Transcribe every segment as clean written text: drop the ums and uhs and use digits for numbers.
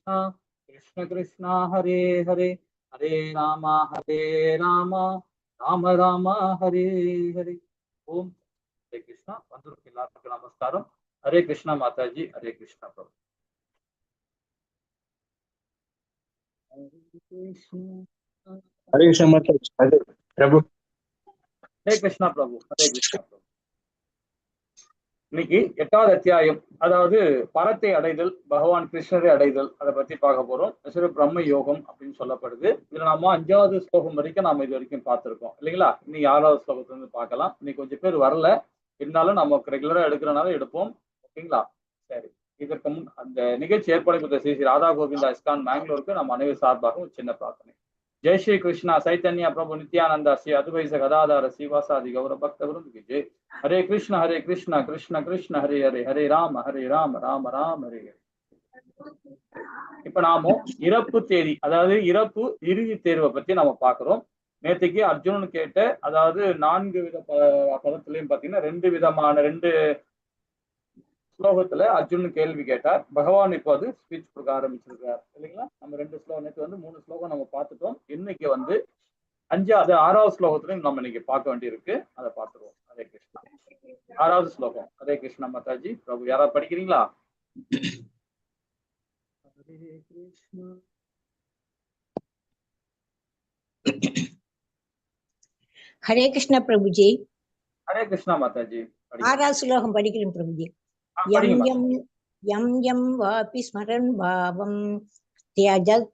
कृष्ण कृष्ण हरे हरे हरे राम राम राम हरे हरे ओम हरे कृष्णा बंधुक्कु எல்லாருக்கும் நமஸ்காரம் हरे कृष्णा माताजी हरे कृष्णा प्रभु हरे कृष्ण माताजी हरे प्रभु हरे कृष्णा प्रभु हरे कृष्णा प्रभु இன்னைக்கு 8வது அத்தியாயம், அதாவது பரத்தை அடைதல், பகவான் கிருஷ்ணரை அடைதல், அதை பத்தி பார்க்க போறோம். பிரம்ம யோகம் அப்படின்னு சொல்லப்படுது. இதுல நாம 5வது ஸ்லோகம் வரைக்கும் நாம இது வரைக்கும் பார்த்திருக்கோம் இல்லைங்களா? இன்னைக்கு 6வது ஸ்லோகத்துல இருந்து பார்க்கலாம். இன்னைக்கு கொஞ்சம் பேர் வரல, இருந்தாலும் நமக்கு ரெகுலரா எடுக்கிறனால எடுப்போம். ஓகேங்களா? சரி, இதற்கு முன் அந்த நிகழ்ச்சி ஏற்பாடு கொடுத்த ஸ்ரீ ராதா கோவிந்தா இஸ்கான் பெங்களூருக்கு நம்ம அனைவர் சார்பாக ஒரு சின்ன பிரார்த்தனை. जय श्री कृष्णा चैतन्य प्रभु नित्यानंद श्री अद्वैत गदाधर श्रीवासादि गौर भक्त वृंद की जय. हरे कृष्ण कृष्ण कृष्ण हरे हरे हरे राम राम राम हरे हरे. இப்ப நாம இறப்பு தேதி, அதாவது இறப்பு இறுதி தேர்வை பத்தி நம்ம பாக்குறோம். நேற்றுக்கு அர்ஜுனன் கேட்ட, அதாவது 4 வித பதத்திலையும் பாத்தீங்கன்னா 2 விதமான 2 ஸ்லோகத்துல அர்ஜுனன் கேள்வி கேட்டார். பகவான் இப்போ அது ஸ்பீச் கொடுக்க ஆரம்பிச்சிருக்கார் இல்லைங்களா? நம்ம 2 ஸ்லோகம், நேற்று வந்து 3 ஸ்லோகம் நம்ம பார்த்துட்டோம். இன்னைக்கு வந்து 6வது ஸ்லோகத்திலையும் நம்ம இன்னைக்கு பார்க்க வேண்டியிருக்கு. அதை பார்த்துருவோம். ஹரே கிருஷ்ணா. 6வது ஸ்லோகம். ஹரே கிருஷ்ணா மாதாஜி பிரபு, யாராவது படிக்கிறீங்களா? ஹரே கிருஷ்ணா. ஹரே கிருஷ்ணா பிரபுஜி. ஹரே கிருஷ்ணா மாதாஜி. 6வது ஸ்லோகம் படிக்கிறேன் பிரபுஜி. யம் யம் யம் யம் வாபி ஸ்மரன் பாவம் தியஜத்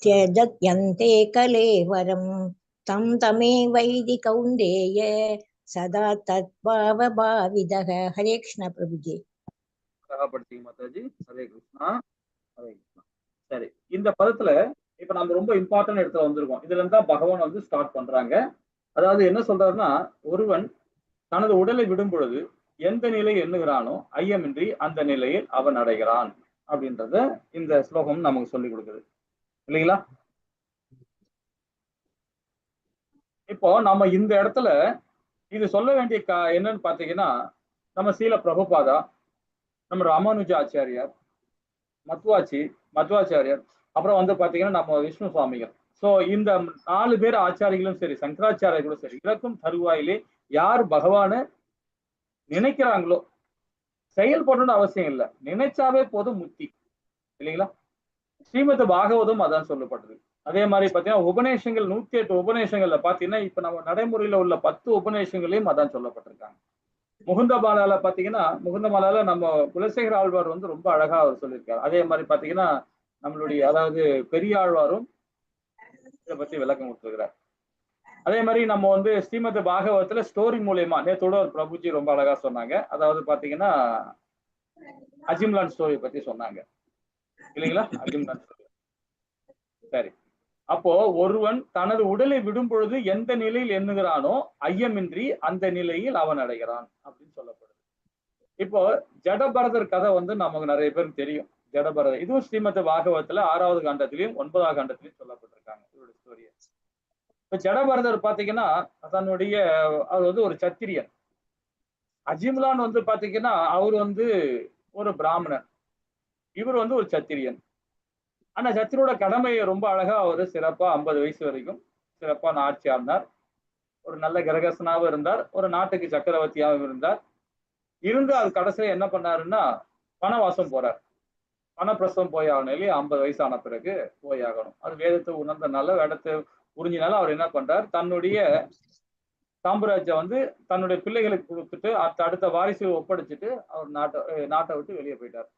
தியஜத் யந்தே கலேவரம் தம் தமே வைதி கௌந்தேய சதா தத்பாவ பாவிதஹ. ஹரே கிருஷ்ணா பிரபுஜி. படிச்சீங்க மாதாஜி. ஹரே கிருஷ்ணா. ஹரே கிருஷ்ணா. சரி, இந்த பதத்துல இப்ப நம்ம ரொம்ப இம்பார்ட்டன்ட் இடத்துல வந்திருக்கோம். இதுல இருந்தா பகவான் வந்து ஸ்டார்ட் பண்றாங்க. அதாவது என்ன சொல்றாருன்னா, ஒருவன் தனது உடலை விடும் பொழுது எந்த நிலை எண்ணுகிறானோ ஐயமின்றி அந்த நிலையில் அவன் அடைகிறான் அப்படின்றத இந்த ஸ்லோகம் நமக்கு சொல்லிக் கொடுக்குது இல்லைங்களா? இப்போ நம்ம இந்த இடத்துல இது சொல்ல வேண்டிய என்னன்னு பாத்தீங்கன்னா, நம்ம சீல பிரபுபாதா, நம்ம ராமானுஜ ஆச்சாரியார், மத்வாச்சாரியார், அப்புறம் வந்து பாத்தீங்கன்னா நம்ம விஷ்ணு சுவாமிகள். சோ இந்த 4 பேர் ஆச்சாரிகளும் சரி, சங்கராச்சாரியர்களும் சரி, இறக்கும் தருவாயிலே யார் பகவான நினைக்கிறாங்களோ, செயல்படணும்னு அவசியம் இல்லை, நினைச்சாவே போதும் முக்தி இல்லைங்களா? ஸ்ரீமத் பாகவதம் அதான் சொல்லப்பட்டது. அதே மாதிரி பாத்தீங்கன்னா உபநேசங்கள் 108 உபநேசங்கள்ல பாத்தீங்கன்னா இப்ப நம்ம நடைமுறையில உள்ள 10 உபநேசங்களையும் அதான் சொல்லப்பட்டிருக்காங்க. முகுந்தமாலால பாத்தீங்கன்னா, முகுந்தமாலால நம்ம குலசேகர ஆழ்வார் வந்து ரொம்ப அழகா அவர் சொல்லியிருக்காரு. அதே மாதிரி பாத்தீங்கன்னா நம்மளுடைய, அதாவது பெரிய ஆழ்வாரும் இதை பத்தி விளக்கம் கொடுத்துருக்கிறார். அதே மாதிரி நம்ம வந்து ஸ்ரீமத் பாகவத்துல ஸ்டோரி மூலியமா, நேத்தோட ஒரு பிரபுஜி ரொம்ப அழகா சொன்னாங்க. அதாவது பாத்தீங்கன்னா அஜிம்லான் ஸ்டோரி பத்தி சொன்னாங்க இல்லைங்களா? அஜிம்லான் ஸ்டோரி. சரி, அப்போ ஒருவன் தனது உடலை விடும் பொழுது எந்த நிலையில் எண்ணுகிறானோ ஐயமின்றி அந்த நிலையில் அவன் அடைகிறான் அப்படின்னு சொல்லப்படுது. இப்போ ஜடபரதர் கதை வந்து நமக்கு நிறைய பேருக்கு தெரியும். ஜடபரதர் இதுவும் ஸ்ரீமத் பாகவத்துல 6வது காண்டத்திலையும் 9வது காண்டத்திலையும் சொல்லப்பட்டிருக்காங்க இவருடைய ஸ்டோரிய. இப்ப ஜடபரதர் பாத்தீங்கன்னா தன்னுடைய, அவர் வந்து ஒரு சத்திரியன். அஜிம்லான் வந்து பாத்தீங்கன்னா அவர் வந்து ஒரு பிராமணன், இவர் வந்து ஒரு சத்திரியன். ஆனா சத்திரோட கடமையை ரொம்ப அழகா அவரு சிறப்பா 50 வயசு வரைக்கும் சிறப்பா ஆட்சி ஆடினார். ஒரு நல்ல கிரகசனாவும் இருந்தார், ஒரு நாட்டுக்கு சக்கரவர்த்தியாகவும் இருந்தார். இருந்து அது கடைசியில என்ன பண்ணாருன்னா வனவாசம் போறார். வனப்பிரசவம் போய் ஆகணும் இல்லையா? 50 வயசு ஆன பிறகு போய் ஆகணும். அது வேதத்தை உணர்ந்தனால, வேதத்தை புரிஞ்சினால அவர் என்ன பண்றார், தன்னுடைய சாம்ராஜ்யம் வந்து தன்னுடைய பிள்ளைகளுக்கு கொடுத்துட்டு அடுத்த வாரிசு ஒப்படைச்சிட்டு அவர் நாட்டை விட்டு வெளியே போயிட்டார்.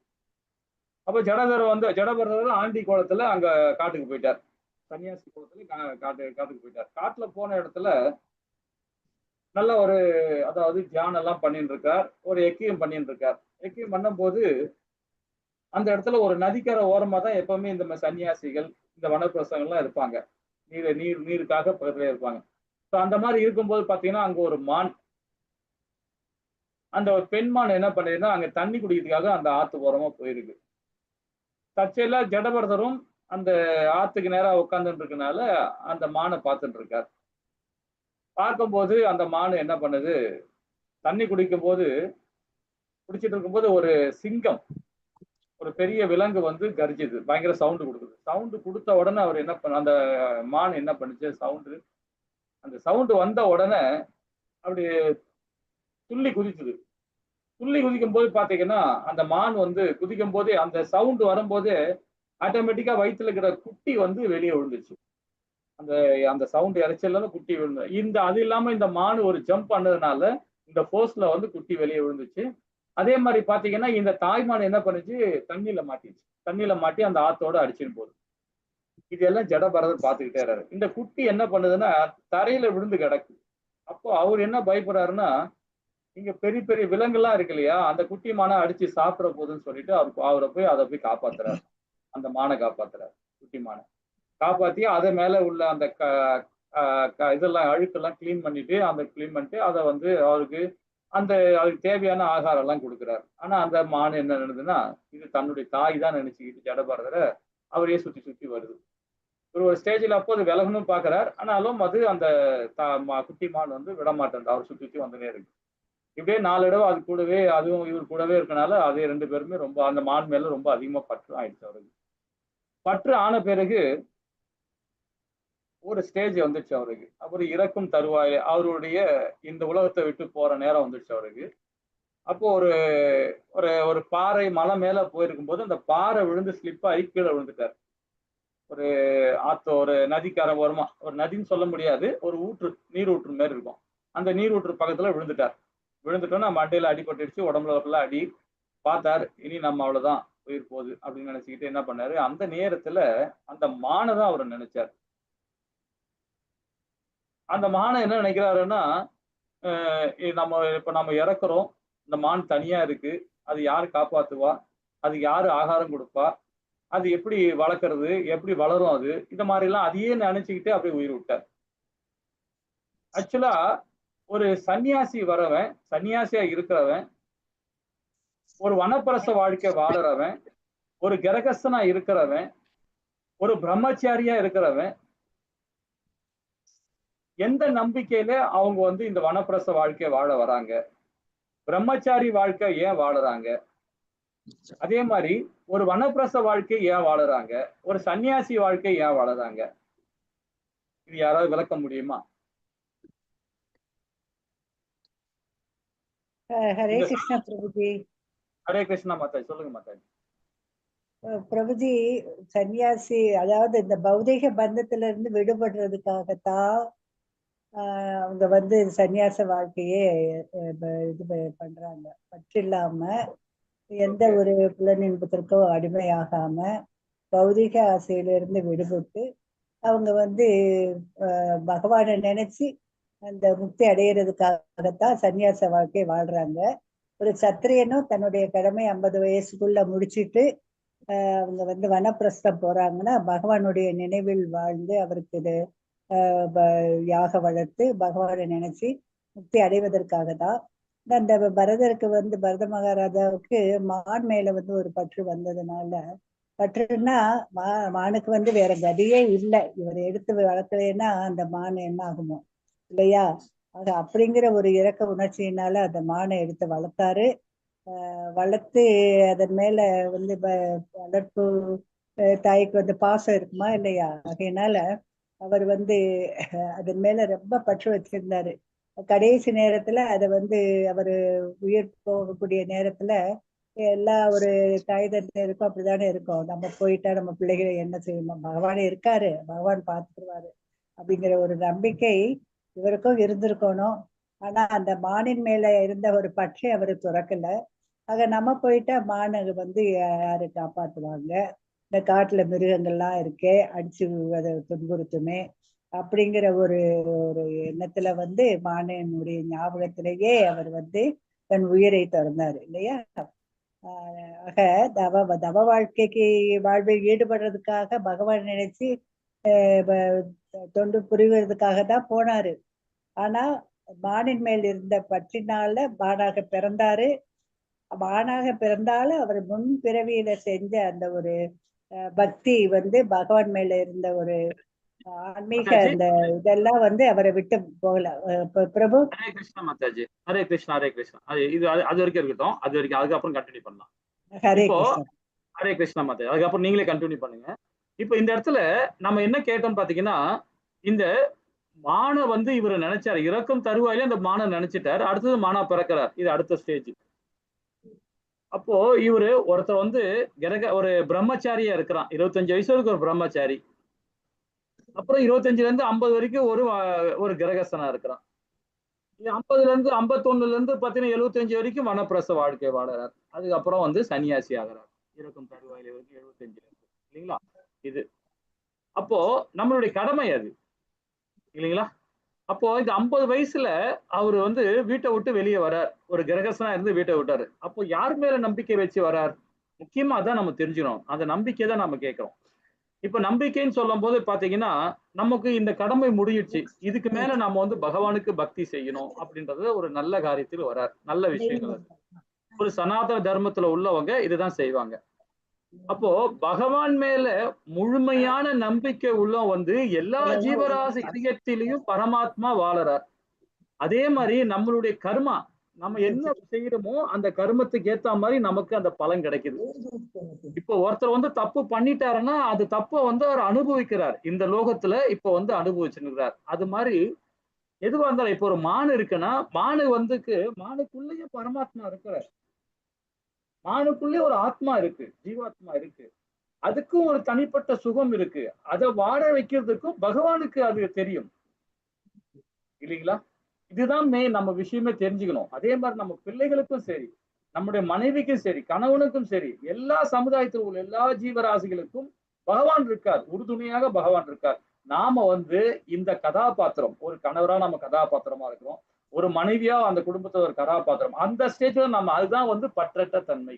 அப்ப ஜடபரதர் ஆண்டி கோலத்துல அங்க காட்டுக்கு போயிட்டார். சன்னியாசி கோலத்துல காட்டுக்கு போயிட்டார். காட்டுல போன இடத்துல நல்ல ஒரு, அதாவது தியானம் எல்லாம் பண்ணிட்டு இருக்கார், ஒரு எக்கியம் பண்ணிட்டு இருக்கார். எக்கியம் பண்ணும் போது அந்த இடத்துல ஒரு நதிக்கரை ஓரமா தான் எப்பவுமே இந்த சன்னியாசிகள், இந்த வனப்பிரசவங்கள்லாம் இருப்பாங்க. நீருக்காக பக்கத்துல இருப்பாங்க. அந்த மாதிரி இருக்கும்போது பாத்தீங்கன்னா அங்க ஒரு மான், அந்த ஒரு பெண்மான் என்ன பண்ணிருந்தா அங்க தண்ணி குடிக்கிறதுக்காக அந்த ஆத்து ஓரமா போயிருக்கு. தற்செயலா ஜடபரதரும் அந்த ஆத்துக்கு நேரா உட்கார்ந்துட்டு இருக்கனால அந்த மானை பார்த்துட்டு இருக்கார். பார்க்கும்போது அந்த மான் என்ன பண்ணுது, தண்ணி குடிச்சிட்டு இருக்கும்போது ஒரு சிங்கம் ஒரு பெரிய விலங்கு வந்து கர்ஜிது, பயங்கர சவுண்டு கொடுக்குது. சவுண்டு கொடுத்த உடனே அவர் என்ன பண்ண, அந்த மான் என்ன பண்ணுச்சு, அந்த சவுண்டு வந்த உடனே அப்படி துள்ளி குதிச்சுது. துள்ளி குதிக்கும் போது பாத்தீங்கன்னா அந்த மான் வந்து குதிக்கும் போதே அந்த சவுண்ட் வரும்போதே ஆட்டோமேட்டிக்கா வயிற்றுல இருக்கிற குட்டி வந்து வெளியே விழுந்துச்சு. அந்த அந்த சவுண்ட் இறைச்சல்ல குட்டி விழுந்து, அது இல்லாம இந்த மான் ஒரு ஜம்ப் பண்ணதுனால இந்த ஃபோர்ஸ்ல வந்து குட்டி வெளியே விழுந்துச்சு. அதே மாதிரி பாத்தீங்கன்னா இந்த தாய்மான் என்ன பண்ணுச்சு, தண்ணியில மாட்டிச்சு. தண்ணியில மாட்டி அந்த ஆத்தோட அடிச்சுன்னு போகுது. இதெல்லாம் ஜடபரதர் பாத்துக்கிட்டே இருக்காரு. இந்த குட்டி என்ன பண்ணுதுன்னா தரையில விழுந்து கிடக்கு. அப்போ அவர் என்ன பயப்படுறாருன்னா, இங்க பெரிய பெரிய விலங்குலாம் இருக்கு இல்லையா, அந்த குட்டி மானை அடிச்சு சாப்பிட போகுதுன்னு சொல்லிட்டு அவரை போய் அதை போய் காப்பாத்துறாரு. அந்த மானை காப்பாத்துறாரு. குட்டி மானை காப்பாத்தி அதை மேல உள்ள அந்த இதெல்லாம் அழுக்கெல்லாம் கிளீன் பண்ணிட்டு அதை வந்து அவருக்கு அதுக்கு தேவையான ஆகாரம் எல்லாம் கொடுக்குறாரு. ஆனா அந்த மான் என்ன நினைதுன்னா, இது தன்னுடைய தாய் தான் நினைச்சுக்கிட்டு ஜடபரதரை அவரே சுத்தி சுத்தி வருது. ஒரு ஸ்டேஜில் அப்போ அது விலகணும் பாக்குறாரு. ஆனாலும் அது அந்த குட்டி மான் வந்து விடமாட்டேன், அவர் சுத்தி சுத்தி வந்துட்டே இருக்கு. இப்படியே 4 தடவை அது கூடவே, அதுவும் இவர் கூடவே இருக்கனால அதே 2 பேருமே ரொம்ப அந்த மான் மேல ரொம்ப அதிகமா பற்று ஆயிடுச்சு அவருக்கு. பற்று ஆன பிறகு ஒரு ஸ்டேஜ் வந்துச்சு அவருக்கு. அவர் இறக்கும் தருவாயில அவருடைய இந்த உலகத்தை விட்டு போற நேரம் வந்துச்சு அவருக்கு. அப்போ ஒரு ஒரு ஒரு பாறை மலை மேல போயிருக்கும் போது அந்த பாறை விழுந்து ஸ்லிப் ஆகி கீழே விழுந்துட்டார். ஒரு ஒரு நதிக்கரை ஓரமா, ஒரு நதின்னு சொல்ல முடியாது, ஒரு நீரூற்று மாதிரி இருக்கும். அந்த நீரூற்று பக்கத்துல விழுந்துட்டார். விழுந்துட்டோன்னா மண்டையில அடிபட்டுடுச்சு, உடம்புல ஃபுல்லா அடி. பார்த்தார், இனி நம்ம அவ்வளவுதான், உயிர் போகுது அப்படின்னு நினைச்சுக்கிட்டு என்ன பண்ணாரு, அந்த நேரத்துல அந்த மானை தான் அவர் நினைச்சார். அந்த மானை என்ன நினைக்கிறாருன்னா, நம்ம இறக்குறோம், இந்த மான் தனியா இருக்கு, அது யாரு காப்பாத்துவா, அதுக்கு யாரு ஆகாரம் கொடுப்பா, அது எப்படி வளர்க்கறது, எப்படி வளரும், அது இந்த மாதிரி எல்லாம் அதையே நினைச்சுக்கிட்டே அப்படியே உயிர் விட்டார். ஆக்சுவலா ஒரு சன்னியாசியா இருக்கிறவன், ஒரு வனப்பிரச வாழ்க்கை வாழறவன், ஒரு கிரகஸ்தனா இருக்கிறவன், ஒரு பிரம்மச்சாரியா இருக்கிறவன், எந்த நம்பிக்கையில அவங்க வந்து இந்த வனப்பிரச வாழ்க்கை வாழ வராங்க, பிரம்மச்சாரி வாழ்க்கை ஏன் வாழறாங்க, அதே மாதிரி ஒரு வனப்பிரச வாழ்க்கை ஏன் வாழறாங்க, ஒரு சன்னியாசி வாழ்க்கை ஏன் வாழறாங்க, இது யாராவது விளக்க முடியுமா? ஹரே கிருஷ்ணா பிரபுஜி. ஹரே கிருஷ்ணா மாதாஜி, சொல்லுங்க மாதாஜி. பிரபுஜி, சன்னியாசி அதாவது இந்த பௌதிக பந்தத்துல இருந்து விடுபடுறதுக்காகத்தான் அவங்க வந்து சன்னியாச வாழ்க்கையே இது பண்றாங்க. பற்று இல்லாம எந்த ஒரு புலனின்பத்திற்கோ அடிமையாகாம பௌதிக ஆசையிலிருந்து விடுபட்டு அவங்க வந்து பகவானை நினைச்சு அந்த முக்தி அடையிறதுக்காகத்தான் சன்னியாச வாழ்க்கை வாழ்றாங்க. ஒரு சத்திரியனும் தன்னுடைய கடமை 50 வயசுக்குள்ள முடிச்சுட்டு அவங்க வந்து வனப்பிரஸ்தம் போறாங்கன்னா பகவானுடைய நினைவில் வாழ்ந்து அவருக்கு இது யாக வளர்த்து பகவானை நினைச்சு முக்தி அடைவதற்காக தான். அந்த பரதருக்கு வந்து பரத மகாராஜாவுக்கு மான் மேல வந்து ஒரு பற்று வந்ததுனால, பற்றுன்னா மானுக்கு வந்து வேற கதியே இல்லை, இவர் எடுத்து வளர்க்கலைன்னா அந்த மான் என்ன ஆகுமோ இல்லையா. அது அப்படிங்கிற ஒரு இரக்க உணர்ச்சியினால அந்த மானை எடுத்து வளர்த்தாரு. வளர்த்து அதன் மேல வந்து வளர்ப்பு தாய்க்கு வந்து பாசம் இருக்குமா இல்லையா, அதனால அவர் வந்து அதன் மேல ரொம்ப பற்று வச்சிருந்தாரு. கடைசி நேரத்துல அதை வந்து அவரு உயிர் போகக்கூடிய நேரத்துல எல்லா ஒரு தாய் தந்தையருக்கும் அப்படித்தானே இருக்கும், நம்ம போயிட்டா நம்ம பிள்ளைகளை என்ன செய்யணும், பகவான் இருக்காரு, பகவான் பார்த்துருவாரு அப்படிங்கிற ஒரு நம்பிக்கை இவருக்கும் இருந்திருக்கணும். ஆனா அந்த மானின் மேல இருந்த ஒரு பற்றை அவரு துறக்கல. ஆக நம்ம போயிட்டா மானை வந்து யாரு காப்பாத்துவாங்க, இந்த காட்டுல மிருகங்கள்லாம் இருக்கே அடிச்சு அதை துன்புறுத்துமே அப்படிங்கிற ஒரு ஒரு எண்ணத்துல வந்து மானினுடைய ஞாபகத்திலேயே அவர் வந்து தன் உயிரை திறந்தாரு இல்லையா. ஆக தவ வாழ்க்கைக்கு வாழ்வில் ஈடுபடுறதுக்காக பகவான் நினைச்சு தொண்டு புரிவதற்காக தான் போனாரு. ஆனா மானின் மேல் இருந்த பற்றினால மானாக பிறந்தாரு. மானாக பிறந்தாலும் அவர் முன் பிறவியில செஞ்ச அந்த ஒரு பக்தி வந்து பகவான் மேல இருந்த ஒரு ஆன்மீக அந்த இதெல்லாம் வந்து அவரை விட்டு போகல. பிரபு ஹரே கிருஷ்ணா மாதாஜி, ஹரே கிருஷ்ணா ஹரே கிருஷ்ணா. அது வரைக்கும் இருக்கட்டும், அது வரைக்கும் அதுக்கப்புறம் கண்டினியூ பண்ணலாம். ஹரே கிருஷ்ணா. ஹரே கிருஷ்ணா மாதா. அதுக்கப்புறம் நீங்களே கண்டினியூ பண்ணுங்க. இப்ப இந்த இடத்துல நம்ம என்ன கேட்டோம் பாத்தீங்கன்னா, இந்த மான வந்து இவரை நினைச்சாரு, இறக்கும் தருவாயில அந்த மான நினைச்சிட்டாரு. அடுத்தது மானா பிறக்கிறார். இது அடுத்த ஸ்டேஜ். அப்போ இவரு ஒருத்தர் வந்து ஒரு பிரம்மச்சாரியா இருக்கிறான். 25 வயசு வரைக்கும் ஒரு பிரம்மச்சாரி. அப்புறம் 25ல இருந்து 50 வரைக்கும் ஒரு கிரகஸ்தனா இருக்கிறான். 50ல இருந்து 51ல இருந்து பாத்தீங்கன்னா 75 வரைக்கும் வனப்பிரச வாழ்க்கை வாழறார். அதுக்கப்புறம் வந்து சன்னியாசி ஆகிறார். இறக்கும் தருவாயில வரைக்கும் 75ல இருந்து, இல்லைங்களா? இது அப்போ நம்மளுடைய கடமை அது, இல்லைங்களா? அப்போ இந்த 50 வயசுல அவரு வந்து வீட்டை விட்டு வெளியே வரார். ஒரு கிரகஸ்தனா இருந்து வீட்டை விட்டாரு. அப்போ யார் மேல நம்பிக்கை வச்சு வரார்? முக்கியமா அதான் நம்ம தெரிஞ்சுக்கணும். அந்த நம்பிக்கை தான் நம்ம கேட்கிறோம். இப்ப நம்பிக்கைன்னு சொல்லும் போது பாத்தீங்கன்னா, நமக்கு இந்த கடமை முடிஞ்சிடுச்சு, இதுக்கு மேல நாம வந்து பகவானுக்கு பக்தி செய்யணும் அப்படின்றது ஒரு நல்ல காரியத்தில் வரார். நல்ல விஷயங்கள் அது. ஒரு சனாதன தர்மத்துல உள்ளவங்க இதுதான் செய்வாங்க. அப்போ பகவான் மேல முழுமையான நம்பிக்கை உள்ள வந்து எல்லா ஜீவராசி இதயத்திலையும் பரமாத்மா வாழறார். அதே மாதிரி நம்மளுடைய கர்மா, நம்ம என்ன செய்யறோமோ அந்த கர்மத்துக்கு ஏத்த மாதிரி நமக்கு அந்த பலன் கிடைக்குது. இப்போ ஒருத்தர் வந்து தப்பு பண்ணிட்டாருன்னா அது தப்ப வந்து அவர் அனுபவிக்கிறார். இந்த லோகத்துல இப்ப வந்து அனுபவிச்சுருக்கிறார். அது மாதிரி எதுவா இருந்தாலும் இப்போ ஒரு மான் இருக்குன்னா, மானுக்குள்ளேயே பரமாத்மா இருக்கிறார். மானுக்குள்ளே ஒரு ஆத்மா இருக்கு, ஜீவாத்மா இருக்கு. அதுக்கும் ஒரு தனிப்பட்ட சுகம் இருக்கு. அதை வாழ வைக்கிறதுக்கும் பகவானுக்கு அது தெரியும், இல்லைங்களா? இதுதான் நம்ம விஷயமே தெரிஞ்சுக்கணும். அதே மாதிரி நம்ம பிள்ளைகளுக்கும் சரி, நம்முடைய மனைவிக்கும் சரி, கணவனுக்கும் சரி, எல்லா சமுதாயத்தில் உள்ள எல்லா ஜீவராசிகளுக்கும் பகவான் இருக்கார். உறுதுணையாக பகவான் இருக்கார். நாம வந்து இந்த கதாபாத்திரம், ஒரு கணவரா நம்ம கதாபாத்திரமா இருக்கிறோம், ஒரு மனைவியா அந்த குடும்பத்துல ஒரு கதாபாத்திரம். அந்த ஸ்டேஜ்ல நம்ம அதுதான் வந்து பற்றற்ற தன்மை.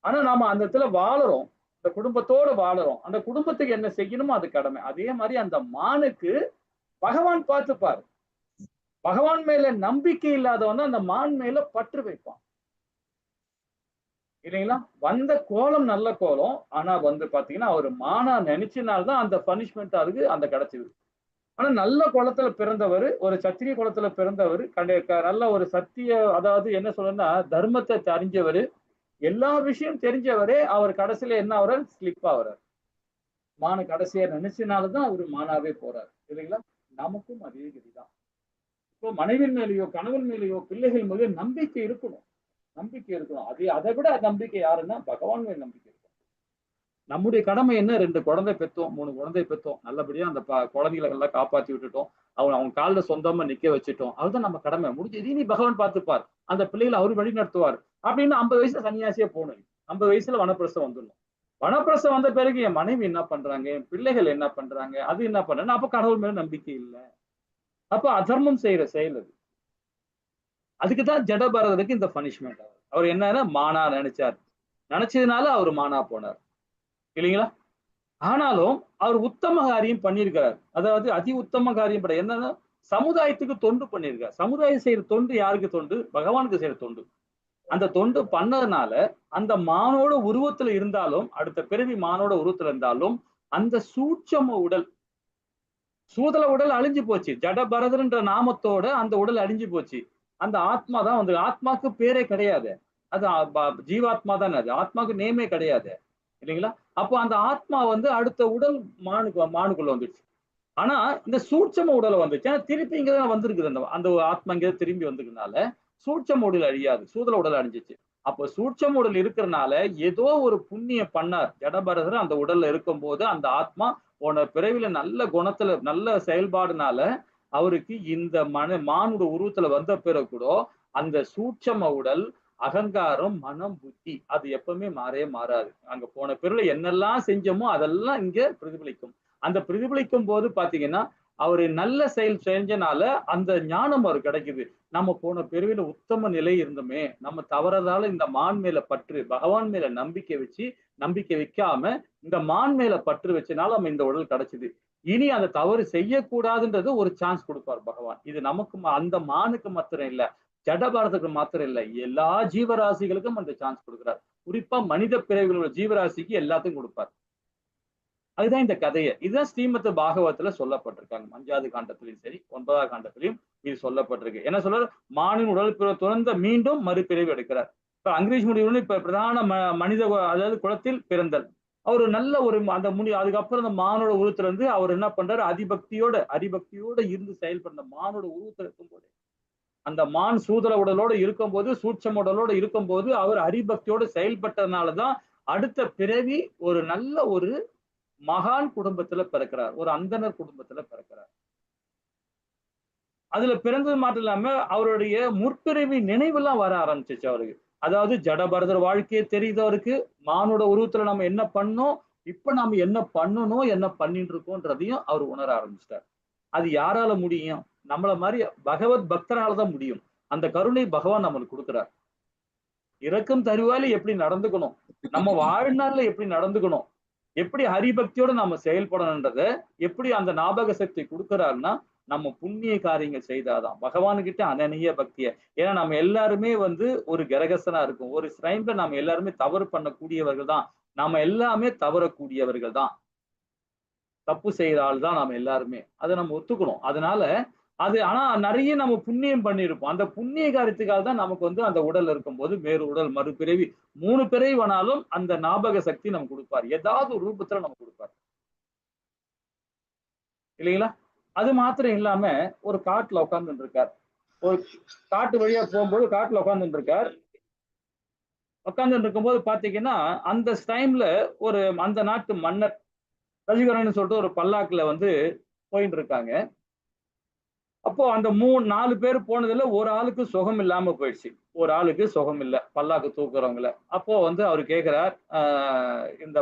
ஆனா நாம அந்த இடத்துல வாழறோம், இந்த குடும்பத்தோட வாழறோம். அந்த குடும்பத்துக்கு என்ன செய்யணுமோ அது கடமை. அதே மாதிரி அந்த மானுக்கு பகவான் பார்த்துப்பாரு. பகவான் மேல நம்பிக்கை இல்லாதவன் அந்த மான் மேல பற்று வைப்பான், இல்லைங்களா? வந்த கோலம் நல்ல கோலம். ஆனா வந்து பாத்தீங்கன்னா அவர் மானா நினைச்சனால்தான் அந்த பனிஷ்மெண்ட் அதுக்கு அந்த கிடைச்சது. ஆனா நல்ல குலத்துல பிறந்தவர், ஒரு சத்திரிய குலத்துல பிறந்தவர், நல்ல ஒரு சத்திய, அதாவது என்ன சொல்றேன்னா தர்மத்தை அறிஞ்சவர், எல்லா விஷயம் தெரிஞ்சவரே அவர் கடைசியில என்ன ஆகுறார்? ஸ்லிப் ஆகுறார். மான கடைசியா நினைச்சனாலதான் அவரு மானாவே போறார், இல்லைங்களா? நமக்கும் அதே கதிதான். இப்போ மனைவி மேலேயோ கணவன் மேலேயோ பிள்ளைகள் மேலேயோ நம்பிக்கை இருக்கணும். நம்பிக்கை இருக்கணும். அதை விட நம்பிக்கை யாருன்னா பகவான் மேல் நம்பிக்கை இருக்கும். நம்முடைய கடமை என்ன? 2 குழந்தை பெற்றோம், 3 குழந்தை பெற்றோம், நல்லபடியா அந்த குழந்தைகளை எல்லாம் காப்பாத்தி விட்டுட்டோம், அவங்க காலில சொந்தமா நிக்க வச்சுட்டோம். அதுதான் நம்ம கடமை. முடிஞ்சது இனி பகவான் பார்த்துப்பார், அந்த பிள்ளைகளை அவரு வழி நடத்துவார் அப்படின்னு 50 வயசுல சன்னியாசியா போகணும். 50 வயசுல வனப்பிரசம் வந்துடணும். வனப்பிரசம் வந்த பிறகு என் மனைவி என்ன பண்றாங்க, என் பிள்ளைகள் என்ன பண்றாங்க, அது என்ன பண்றாங்க, அப்ப கடவுள் மேல நம்பிக்கை இல்லை. அப்ப அதர்மம் செய்யற செயல் அது. அதுக்குதான் ஜடபரதருக்கு இந்த பனிஷ்மெண்ட். அவர் என்னன்னா மானா நினைச்சார், நினைச்சதுனால அவர் மானா போனார், இல்லைங்களா? ஆனாலும் அவர் உத்தம காரியம் பண்ணியிருக்கிறார். அதாவது அதி உத்தம காரியம் என்னன்னா சமுதாயத்துக்கு தொண்டு பண்ணியிருக்கார். சமுதாயம் செய்யற தொண்டு யாருக்கு தொண்டு? பகவானுக்கு செய்யற தொண்டு. அந்த தொண்டு பண்ணதுனால அந்த மானோட உருவத்துல இருந்தாலும், அடுத்த பிறவி மானோட உருவத்துல இருந்தாலும், அந்த சூட்சம உடல், சூதல உடல் அழிஞ்சு போச்சு. ஜடபரதன்ற நாமத்தோட அந்த உடல் அழிஞ்சு போச்சு. அந்த ஆத்மா தான் வந்து, ஆத்மாக்கு பேரே கிடையாது, அது ஜீவாத்மா தானே, அது ஆத்மாக்கு நேமே கிடையாது, இல்லைங்களா? அப்போ அந்த ஆத்மா வந்து அடுத்த உடல் மானுக்குள்ள வந்துடுச்சு. ஆனா இந்த சூட்சம உடலை வந்துச்சு, திருப்பி இங்கதான் வந்திருக்குது. அந்த ஆத்மா இங்க திரும்பி வந்ததுனால சூட்சம உடல் அழியாது, சூதல உடல் அழிஞ்சிச்சு. அப்போ சூட்சம உடல் இருக்கிறனால ஏதோ ஒரு புண்ணியம் பண்ணார் ஜடபரதர். அந்த உடல்ல இருக்கும் போது அந்த ஆத்மா போன பிறவில நல்ல குணத்துல நல்ல செயல்பாடுனால அவருக்கு இந்த மானுட உருவத்துல வந்த பிறகு கூட அந்த சூட்சம உடல், அகங்காரம், மனம், புத்தி அது எப்பவுமே மாறாது. அங்க போன பிறகு என்னெல்லாம் செஞ்சோமோ அதெல்லாம் இங்க பிரதிபலிக்கும். அந்த பிரதிபலிக்கும் போது பாத்தீங்கன்னா அவரு நல்ல செயல் செஞ்சனால அந்த ஞானம் அவர் கிடைக்குது. நம்ம போன பிறவில உத்தம நிலை இருந்தோமே, நம்ம தவறதால இந்த மான் மேல பற்று, பகவான் மேல நம்பிக்கை வைக்காம இந்த மான் மேல பற்று வச்சனால நம்ம இந்த உடல் கிடைச்சது. இனி அந்த தவறு செய்யக்கூடாதுன்றது ஒரு சான்ஸ் கொடுப்பார் பகவான். இது நமக்கு அந்த மானுக்கு மாத்திரம் இல்ல, ஜடபாரத்துக்கு மாத்திரம் இல்ல, எல்லா ஜீவராசிகளுக்கும் அந்த சான்ஸ் கொடுக்கிறார். குறிப்பா மனித பிறவிகளோட ஜீவராசிக்கு எல்லாத்தையும் கொடுப்பார். அதுதான் இந்த கதையை. இதுதான் ஸ்ரீமத் பாகவத்துல சொல்லப்பட்டிருக்காங்க. 5வது காண்டத்திலையும் சரி 9வது காண்டத்திலையும் இது சொல்லப்பட்டிருக்கு. என்ன சொல்ற? மானின் உடல் துறந்த மீண்டும் மறுபிறவி எடுக்கிறார். இப்ப அங்கிரீஷ் முடிவுன்னு இப்ப பிரதான மனித அதாவது குலத்தில் பிறந்தல். அவர் நல்ல ஒரு அந்த அதுக்கப்புறம் அந்த மானோட உருவத்துல இருந்து அவர் என்ன பண்றாரு, அரிபக்தியோட இருந்து செயல்படுற மானோட உருவத்துல இருக்கும்போது, அந்த மான் சூதர உடலோட இருக்கும்போது, சூட்சம உடலோட இருக்கும்போது அவர் அரிபக்தியோட செயல்பட்டதுனாலதான் அடுத்த பிறவி ஒரு நல்ல ஒரு மகான் குடும்பத்துல பிறக்கிறார், ஒரு அந்தனர் குடும்பத்துல பிறக்கிறார். அதுல பிறந்தது மட்டும் இல்லாம அவருடைய முற்பிறவி நினைவெல்லாம் வர ஆரம்பிச்சிச்சு அவருக்கு. அதாவது ஜடபரதர் வாழ்க்கையே தெரியுது அவருக்கு, மானோட உருவத்துல நம்ம என்ன பண்ணோம், இப்ப நாம என்ன பண்ணணும், என்ன பண்ணிட்டு இருக்கோன்றதையும் அவர் உணர ஆரம்பிச்சிட்டார். அது யாரால முடியும்? நம்மள மாதிரி பகவத் பக்தராலதான் முடியும். அந்த கருணை பகவான் நம்மளுக்கு கொடுக்கிறார். இறக்கும் தருவாயில எப்படி நடந்துக்கணும், நம்ம வாழ்நாள்ல எப்படி நடந்துக்கணும், எப்படி ஹரிபக்தியோட நாம செயல்படணுன்றத எப்படி அந்த ஞாபக சக்தி கொடுக்கிறாருன்னா, நம்ம புண்ணிய காரியங்கள் செய்தாதான் பகவானுக்கிட்ட அனநிய பக்திய. ஏன்னா நம்ம எல்லாருமே ஒரு கிரகசனா இருக்கும். ஒரு டைம்ல நம்ம எல்லாருமே தவறு பண்ணக்கூடியவர்கள் தான். நாம எல்லாமே தவறக்கூடியவர்கள் தான். தப்பு செய்யற ஆள் தான் நாம எல்லாருமே. அதை நம்ம ஒத்துக்கணும். அதனால ஆனா நிறைய நம்ம புண்ணியம் பண்ணியிருப்போம். அந்த புண்ணிய காரியத்துக்காக தான் நமக்கு அந்த உடல் இருக்கும்போது வேறு உடல் மறுபிறவி 3 பிறவி வேணாலும் அந்த ஞாபக சக்தி நமக்கு கொடுப்பார். ஏதாவது ஒரு ரூபத்துல நமக்கு கொடுப்பார். இல்லைங்களா? அது மாத்திரம் இல்லாம ஒரு காட்டுல உட்கார்ந்துட்டு இருக்கார். ஒரு காட்டு வழியா போகும்போது காட்டுல உட்கார்ந்துட்டு இருக்கார். உட்கார்ந்துட்டு இருக்கும்போது பாத்தீங்கன்னா அந்த டைம்ல அந்த நாட்டு மன்னர் ரசிகரன் சொல்லிட்டு ஒரு பல்லாக்குல போயிட்டு இருக்காங்க. அப்போ அந்த 4 பேர் போனதுல ஒரு ஆளுக்கு சுகம் இல்லாம போயிடுச்சு. ஒரு ஆளுக்கு சுகம் இல்ல, பல்லாக்கு தூக்குறவங்கள. அப்போ அவரு கேட்கிறார், இந்த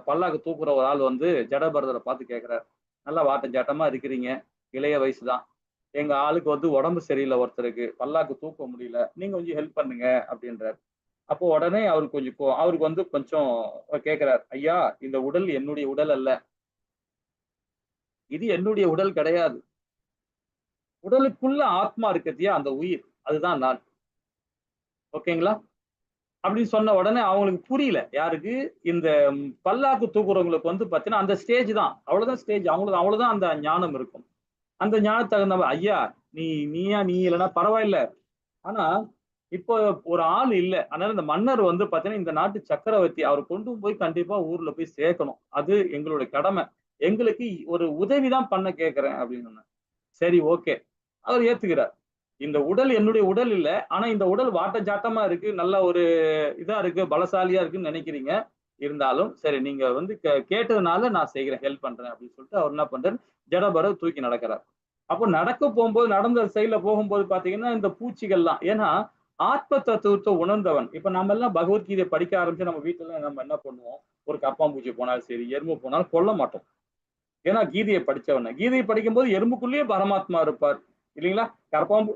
பல்லாக்கு தூக்குற ஒரு ஆள் ஜடபரதரை பார்த்து கேட்கிறார், நல்லா வாட்டம் சாட்டமா இருக்கிறீங்க, இளைய வயசுதான், எங்க ஆளுக்கு உடம்பு சரியில்லை, ஒருத்தருக்கு பல்லாக்கு தூக்க முடியல, நீங்க கொஞ்சம் ஹெல்ப் பண்ணுங்க அப்படின்றார். அப்போ உடனே அவருக்கு கொஞ்சம் கேட்கிறார், ஐயா இந்த உடல் என்னுடைய உடல் அல்ல, இது என்னுடைய உடல் கிடையாது, உடலுக்குள்ள ஆத்மா இருக்கத்தியா அந்த உயிர், அதுதான் நான். ஓகேங்களா? அப்படின்னு சொன்ன உடனே அவங்களுக்கு புரியல. யாருக்கு? இந்த பல்லாக்கு தூக்குறவங்களுக்கு பாத்தீங்கன்னா அந்த ஸ்டேஜ் தான், அவ்வளவுதான் ஸ்டேஜ். அவங்களுக்கு அவ்வளவுதான் அந்த ஞானம் இருக்கும். அந்த ஞானத்துக்கு தகுந்த ஐயா நீ இல்லைன்னா பரவாயில்ல, ஆனா இப்போ ஒரு ஆள் இல்ல, அதனால இந்த மன்னர் பாத்தீங்கன்னா இந்த நாட்டு சக்கரவர்த்தி அவர் கொண்டு போய் கண்டிப்பா ஊர்ல போய் சேர்க்கணும், அது எங்களுடைய கடமை, எங்களுக்கு ஒரு உதவிதான் பண்ண கேட்கிறேன் அப்படின்னு. சரி, ஓகே, அவர் ஏத்துக்கிறார். இந்த உடல் என்னுடைய உடல் இல்ல, ஆனா இந்த உடல் வாட்ட ஜாட்டமா இருக்கு, நல்ல ஒரு இதா இருக்கு, பலசாலியா இருக்குன்னு நினைக்கிறீங்க, இருந்தாலும் சரி நீங்க கேட்டதுனால நான் செய்கிறேன், ஹெல்ப் பண்றேன் அப்படின்னு சொல்லிட்டு அவர் என்ன பண்றாரு, ஜடபரதர் தூக்கி நடக்கிறார். அப்போ நடக்க போகும்போது, நடந்த சைட்ல போகும்போது பாத்தீங்கன்னா இந்த பூச்சிகள்லாம், ஏன்னா ஆத்ம தத்துவத்தை உணர்ந்தவன். இப்ப நம்ம எல்லாம் பகவத்கீதை படிக்க ஆரம்பிச்சு நம்ம வீட்டுல நம்ம என்ன பண்ணுவோம், ஒரு கப்பாம்பூச்சி போனாலும் சரி, எறும்பு போனாலும் கொல்ல மாட்டோம். ஏன்னா கீதையை படிச்சவன. கீதையை படிக்கும் போது எறும்புக்குள்ளேயே பரமாத்மா இருப்பார், இல்லைங்களா? கரப்பாம்பூ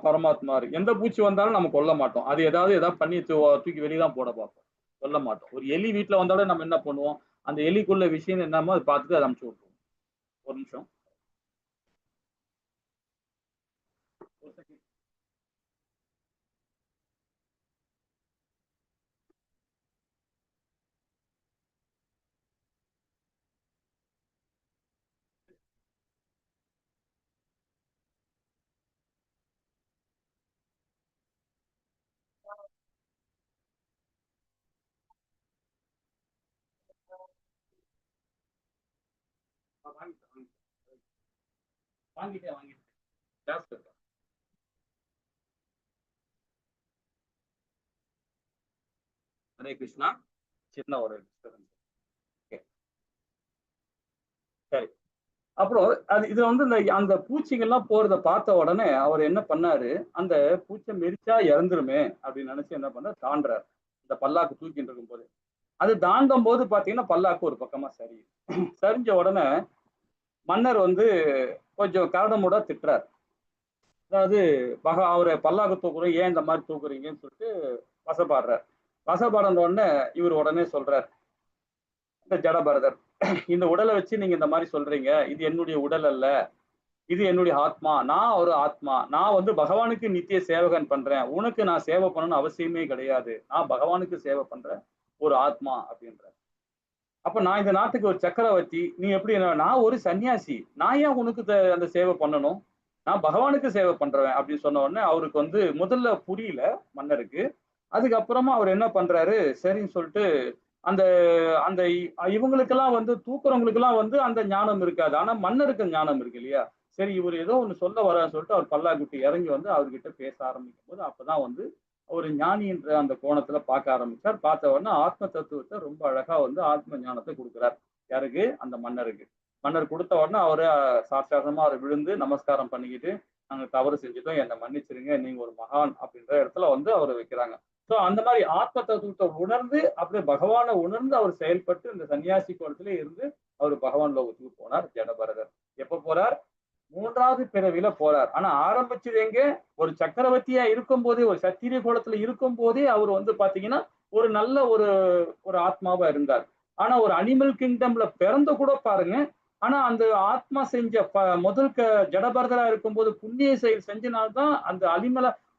பரமாத்மா இருக்கு. எந்த பூச்சி வந்தாலும் நம்ம கொல்ல மாட்டோம். அது ஏதாவது பண்ணி தூக்கி வெளியதான் போட பார்ப்போம், கொல்ல மாட்டோம். ஒரு எலி வீட்டுல வந்தாலும் நம்ம என்ன பண்ணுவோம், அந்த எலிக்குள்ள விஷயம் என்னமோ அதை பார்த்துட்டு அதை அனுப்பிச்சு விட்டுருவோம். ஒரு நிமிஷம். வாங்கிட்டேன். ஹரே கிருஷ்ணா. சின்ன ஒரு சரி. அப்புறம் இது அந்த பூச்சிகள்லாம் போறத பார்த்த உடனே அவர் என்ன பண்ணாரு, அந்த பூச்சை மெரிச்சா இறந்துருமே அப்படின்னு நினைச்சு என்ன பண்ண தாண்டாரு. இந்த பல்லாக்கு தூக்கிட்டு இருக்கும் போது அது தாண்டும் போது பாத்தீங்கன்னா பல்லாக்கு ஒரு பக்கமா சரிஞ்ச உடனே மன்னர் கொஞ்சம் கரடமுட திட்டுறாரு. அதாவது அவரை பல்லாக்கு தூக்குறோம், ஏன் இந்த மாதிரி தூக்குறீங்கன்னு சொல்லிட்டு வசப்பாடுறார். வசப்பாடுற உடனே இவர் உடனே சொல்றார், இந்த ஜடபரதர், இந்த உடலை வச்சு நீங்க இந்த மாதிரி சொல்றீங்க, இது என்னுடைய உடல் அல்ல, இது என்னுடைய ஆத்மா, நான் ஒரு ஆத்மா, நான் பகவானுக்கு நித்திய சேவகன் பண்றேன், உனக்கு நான் சேவை பண்ணணும்னு அவசியமே கிடையாது, நான் பகவானுக்கு சேவை பண்றேன் ஒரு ஆத்மா அப்படின்ற. அப்ப நான் இந்த நாட்டுக்கு ஒரு சக்கரவர்த்தி, நீ எப்படி, நான் ஒரு சன்னியாசி, நான் ஏன் உனக்கு அந்த சேவை பண்ணணும், நான் பகவானுக்கு சேவை பண்றேன் அப்படின்னு சொன்ன உடனே அவருக்கு முதல்ல புரியல மன்னருக்கு. அதுக்கப்புறமா அவர் என்ன பண்றாரு, சரின்னு சொல்லிட்டு அந்த அந்த இவங்களுக்கெல்லாம் வந்து தூக்குறவங்களுக்கெல்லாம் வந்து அந்த ஞானம் இருக்காது. ஆனா மன்னருக்கு ஞானம் இருக்கு இல்லையா? சரி இவர் ஏதோ ஒண்ணு சொல்ல வர்றாருன்னு சொல்லிட்டு அவர் பல்லாக்குட்டி இறங்கி வந்து அவர்கிட்ட பேச ஆரம்பிக்கும்போது, அப்பதான் வந்து ஒரு ஞானின்ற அந்த கோணத்துல பார்க்க ஆரம்பிச்சார். பார்த்த உடனே ஆத்ம தத்துவத்தை ரொம்ப அழகா வந்து ஆத்ம ஞானத்தை கொடுக்கிறார். யாருக்கு? அந்த மன்னருக்கு. மன்னர் கொடுத்த உடனே அவரு சாட்சாத்தமா அவர் விழுந்து நமஸ்காரம் பண்ணிக்கிட்டு, நாங்க தவறு செஞ்சுட்டோம், என்னை மன்னிச்சிருங்க, நீங்க ஒரு மகான் அப்படின்ற இடத்துல வந்து அவரை வைக்கிறாங்க. சோ அந்த மாதிரி ஆத்ம தத்துவத்தை உணர்ந்து அப்படியே பகவானை உணர்ந்து அவர் செயல்பட்டு இந்த சன்னியாசி கோலத்திலே இருந்து அவர் பகவான் லோகத்துக்கு போனார் ஜடபரதர். எப்ப போறார்? 3வது பிறவில போறார். ஆனா ஆரம்பிச்சது எங்க? ஒரு சக்கரவர்த்தியா இருக்கும் போதே, ஒரு சத்திரிய கோலத்துல இருக்கும் போதே அவர் வந்து பாத்தீங்கன்னா ஒரு நல்ல ஒரு ஒரு ஆத்மாவா இருந்தார். ஆனா ஒரு அனிமல் கிங்டம்ல பிறந்த கூட பாருங்க. ஆனா அந்த ஆத்மா செஞ்ச முதல் ஜடபரதரா இருக்கும்போது புண்ணிய செயல் செஞ்சனால்தான் அந்த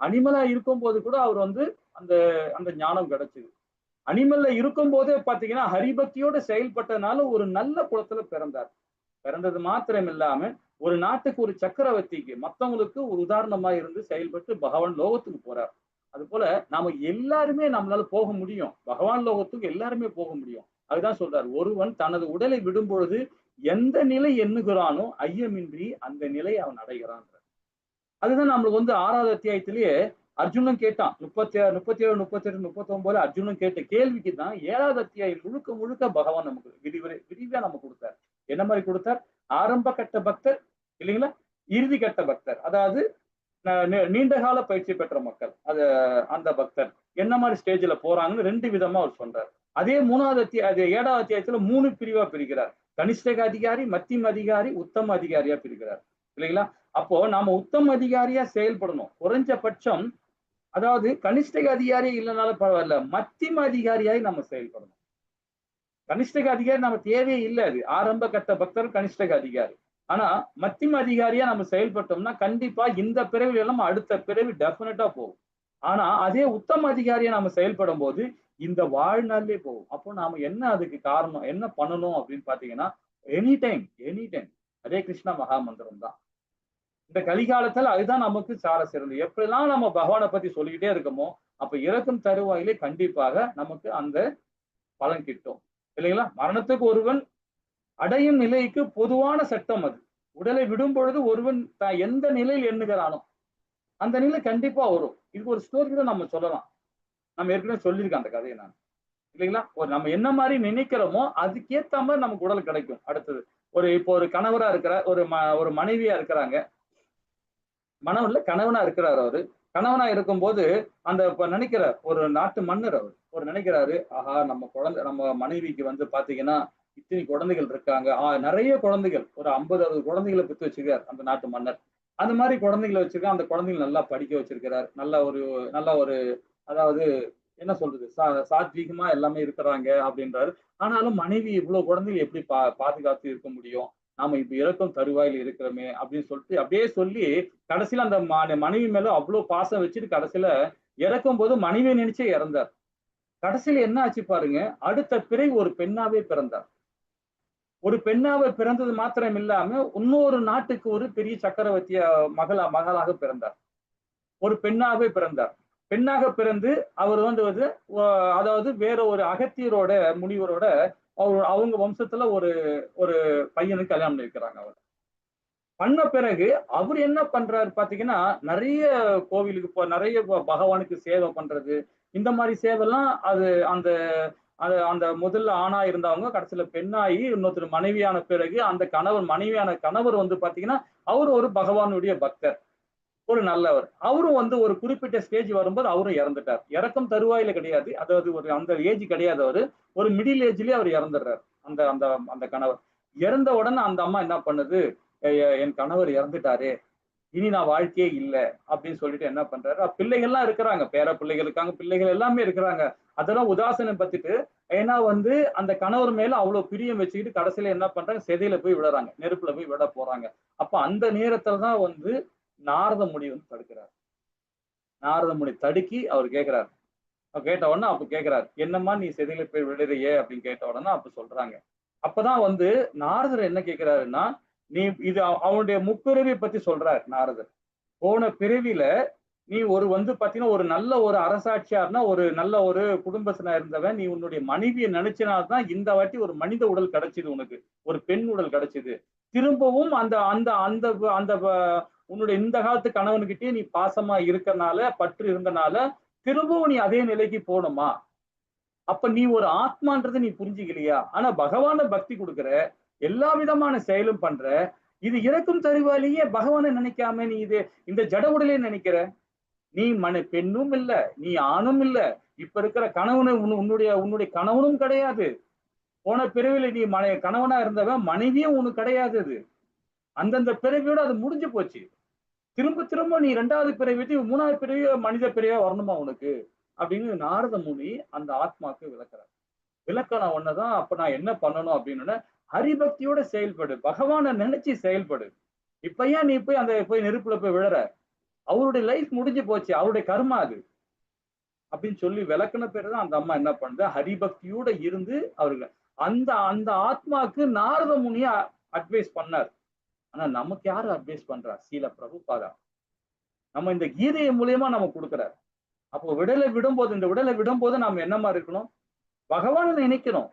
அனிமலா இருக்கும்போது கூட அவர் வந்து அந்த அந்த ஞானம் கிடைச்சது. அனிமல்ல இருக்கும் போதே பாத்தீங்கன்னா ஹரிபக்தியோட செயல்பட்டதுனால ஒரு நல்ல குலத்துல பிறந்தார். பிறந்தது மாத்திரம் இல்லாம ஒரு நாட்டுக்கு ஒரு சக்கரவர்த்திக்கு மத்தவங்களுக்கு ஒரு உதாரணமா இருந்து செயல்பட்டு பகவான் லோகத்துக்கு போறார். அது போல நாம எல்லாருமே நம்மளால போக முடியும். பகவான் லோகத்துக்கு எல்லாருமே போக முடியும். அதுதான் சொல்றார், ஒருவன் தனது உடலை விடும் பொழுது எந்த நிலை எண்ணுகிறானோ ஐயமின்றி அந்த நிலையை அவன் அடைகிறான். அதுதான் நம்மளுக்கு வந்து 6வது அத்தியாயத்திலேயே அர்ஜுனன் கேட்டான். 37, 37, 38, 39 அர்ஜுனன் கேட்ட கேள்விக்கு தான் 7வது அத்தியாயம் முழுக்க முழுக்க பகவான் நமக்கு விரிவா நமக்கு கொடுத்தார். என்ன மாதிரி கொடுத்தார்? ஆரம்ப கட்ட பக்தர் இல்லைங்களா, இறுதி கட்ட பக்தர், அதாவது நீண்ட கால பயிற்சி பெற்ற மக்கள், அந்த பக்தர் என்ன மாதிரி ஸ்டேஜ்ல போறாங்கன்னு 2 விதமா அவர் சொல்றார். அதே 7வது அத்தியாயத்துல 3 பிரிவா பிரிக்கிறார். கனிஷ்டக அதிகாரி, மத்தியம அதிகாரி, உத்தம அதிகாரியா பிரிக்கிறார் இல்லைங்களா. அப்போ நாம உத்தம அதிகாரியா செயல்படணும். குறைஞ்சபட்சம் அதாவது கனிஷ்டக அதிகாரி இல்லைனாலும் பரவாயில்ல, மத்தியம அதிகாரியாய் நம்ம செயல்படணும். கனிஷ்டக அதிகாரி நம்ம தேவையே இல்லை. அது ஆரம்ப கட்ட பக்தர் கனிஷ்டக அதிகாரி. ஆனா மத்தியம அதிகாரியா நம்ம செயல்பட்டோம்னா கண்டிப்பா இந்த பிறவில எல்லாம் அடுத்த பிறவி டெஃபினட்டா போகும். ஆனா அதே உத்தம அதிகாரியா நம்ம செயல்படும் போது இந்த வாழ்நாள்லயே போகும். அப்போ நாம என்ன அதுக்கு காரணம், என்ன பண்ணணும் அப்படின்னு பாத்தீங்கன்னா, எனி டைம் ஹரே கிருஷ்ணா மகா மந்திரம் தான். இந்த கலிகாலத்துல அதுதான் நமக்கு சார சிறந்தது. எப்படிலாம் நம்ம பகவானை பத்தி சொல்லிக்கிட்டே இருக்கோமோ அப்ப இறக்கும் தருவாயிலே கண்டிப்பாக நமக்கு அந்த பலன் கிட்டும் இல்லைங்களா. மரணத்துக்கு ஒருவன் அடையும் நிலைக்கு பொதுவான சட்டம் அது. உடலை விடும் பொழுது ஒருவன் எந்த நிலையில் எண்ணுகிறானோ அந்த நிலை கண்டிப்பா வரும். இதுக்கு ஒரு ஸ்டோரி கூட நம்ம சொல்லலாம். நம்ம ஏற்கனவே சொல்லியிருக்கேன் அந்த கதையை நான் இல்லைங்களா. நம்ம என்ன மாதிரி நினைக்கிறோமோ அதுக்கேத்த மாதிரி நமக்கு உடல் கிடைக்கும். அடுத்தது இப்போ ஒரு கணவரா இருக்கிற ஒரு மனைவியா இருக்கிறாங்க. மனவன்ல கணவனா இருக்கிறார். அவரு கணவனா இருக்கும்போது அந்த நினைக்கிறார், ஒரு நாட்டு மன்னர் அவர் ஒரு நினைக்கிறாரு, ஆஹா நம்ம மனைவிக்கு வந்து பாத்தீங்கன்னா இத்தனை குழந்தைகள் இருக்காங்க, நிறைய குழந்தைகள், ஒரு 50-60 குழந்தைகளை பெற்று வச்சிருக்கார் அந்த நாட்டு மன்னர். அந்த மாதிரி குழந்தைகளை வச்சிருக்கா. அந்த குழந்தைகள் நல்லா படிக்க வச்சிருக்கிறார். நல்ல ஒரு அதாவது என்ன சொல்றது, சாத்வீகமா எல்லாமே இருக்கிறாங்க அப்படின்றாரு. ஆனாலும் மனைவி இவ்வளவு குழந்தைகள் எப்படி பாதுகாத்து இருக்க முடியும், நாம இப்ப இறக்கும் தருவாயில் இருக்கிறோமே அப்படின்னு சொல்லிட்டு அப்படியே சொல்லி கடைசியில அந்த மனைவி மேல அவ்வளவு பாசம் வச்சுட்டு கடைசியில இறக்கும் போது மனைவியை நினைச்சே இறந்தார். கடைசியில என்ன ஆச்சு பாருங்க, அடுத்த பிறகு ஒரு பெண்ணாவே பிறந்தார். ஒரு பெண்ணாவே பிறந்தது மாத்திரம் இல்லாம இன்னொரு நாட்டுக்கு ஒரு பெரிய சக்கரவர்த்திய மகளாக பிறந்தார். ஒரு பெண்ணாவே பிறந்தார். பெண்ணாக பிறந்து அவர் வந்து அதாவது வேற ஒரு அகத்தியரோட முனிவரோட அவங்க வம்சத்துல ஒரு ஒரு பையனுக்கு கல்யாணம் பண்ணி வைக்கிறாங்க. அவர் பண்ண பிறகு அவர் என்ன பண்றாரு பாத்தீங்கன்னா, நிறைய கோவிலுக்கு நிறைய பகவானுக்கு சேவை பண்றது, இந்த மாதிரி சேவைலாம் அந்த அந்த முதல்ல ஆணா இருந்தவங்க கடைசியில பெண்ணாகி இன்னொருத்தர் மனைவியான பிறகு அந்த மனைவியான கணவர் வந்து பாத்தீங்கன்னா அவரு ஒரு பகவானுடைய பக்தர், ஒரு நல்லவர். அவரும் வந்து ஒரு குறிப்பிட்ட ஸ்டேஜ் வரும்போது அவரும் இறந்துட்டார். இறக்கும் தருவாயில கிடையாது, அதாவது அந்த ஏஜ் கிடையாது. அவரு ஒரு மிடில் ஏஜ்லயே அவர் இறந்துடுறாரு. அந்த அந்த அந்த கணவர் இறந்த உடனே அந்த அம்மா என்ன பண்ணுது, என் கணவர் இறந்துட்டாரே, இனி நான் வாழ்க்கையே இல்லை அப்படின்னு சொல்லிட்டு என்ன பண்றாரு, பிள்ளைகள்லாம் இருக்கிறாங்க, பேர பிள்ளைகள் இருக்காங்க, பிள்ளைகள் எல்லாமே இருக்கிறாங்க. அதெல்லாம் உதாசனம் பத்திட்டு, ஏன்னா வந்து அந்த கணவர் மேல அவ்வளவு பிரியம் வச்சுக்கிட்டு கடைசியில என்ன பண்றாங்க, செதையில போய் விடுறாங்க, நெருப்புல போய் விட போறாங்க. அப்ப அந்த நேரத்துலதான் வந்து நாரத முனி வந்து தடுக்கிறார். நாரத முனி தடுக்கி அவர் கேட்கிறார். கேட்ட உடனே அப்ப கேட்கிறார், என்னம்மா நீ செதையில போய் விடுறியே அப்படின்னு கேட்ட உடனே அப்ப சொல்றாங்க. அப்பதான் வந்து நாரதர் என்ன கேட்கிறாருன்னா, நீ இது அவனுடைய முப்பிறவி பத்தி சொல்றார் நாரதர். போன பிறவில நீ பாத்தீங்கன்னா ஒரு நல்ல ஒரு அரசாட்சியார்னா ஒரு நல்ல ஒரு குடும்பத்தினா இருந்தவன், நீ உன்னுடைய மனைவியை நினைச்சனால்தான் இந்த வாட்டி ஒரு மனித உடல் கிடைச்சது உனக்கு, ஒரு பெண் உடல் கிடைச்சது. திரும்பவும் அந்த அந்த அந்த அந்த உன்னுடைய இந்த காலத்து கணவன்கிட்டயே நீ பாசமா இருக்கனால, பற்று இருந்தனால திரும்பவும் நீ அதே நிலைக்கு போகணுமா? அப்ப நீ ஒரு ஆத்மான்றதை நீ புரிஞ்சுக்கலையா? ஆனா பகவான பக்தி கொடுக்குற, எல்லா விதமான செயலும் பண்ற, இது இறக்கும் தருவாயிலேயே பகவானை நினைக்காம நீ இந்த ஜட உடலே நினைக்கிற. நீ பெண்ணும் இல்ல, நீ ஆணும் இல்ல, இப்ப இருக்கிற கணவனு உன்னுடைய உன்னுடைய கணவனும் கிடையாது. போன பிறவில நீ கணவனா இருந்தவன் மனைவியும் உனக்கு கிடையாது. அது அந்தந்த பிறவியோட அது முடிஞ்சு போச்சு. திரும்ப திரும்ப நீ 2வது பிறவி 3வது பிறவியோ மனித பிறவியா வரணுமா உனக்கு அப்படின்னு நாரத முனி அந்த ஆத்மாக்கு விளக்குறார். விளக்கண ஒண்ணுதான். அப்ப நான் என்ன பண்ணணும் அப்படின்னு, ஹரிபக்தியோட செயல்படு, பகவானை நினைச்சு செயல்படு. இப்ப ஏன் நீ போய் நெருப்புல போய் விழற? அவருடைய லைஃப் முடிஞ்சு போச்சு, அவருடைய கர்மா அது அப்படின்னு சொல்லி விளக்குன பேருதான் அந்த அம்மா என்ன பண்ணுது, ஹரிபக்தியோட இருந்து அவர்கள் அந்த அந்த ஆத்மாக்கு நாரத முனிய அட்வைஸ் பண்ணார். ஆனா நமக்கு யாரு அட்வைஸ் பண்றா? சீல பிரபுபாதா நம்ம இந்த கீதையை மூலியமா நம்ம கொடுக்குறார். அப்போ இந்த விடலை விடும்போது நாம என்ன மாதிரி இருக்கணும்? பகவானை நினைக்கணும்.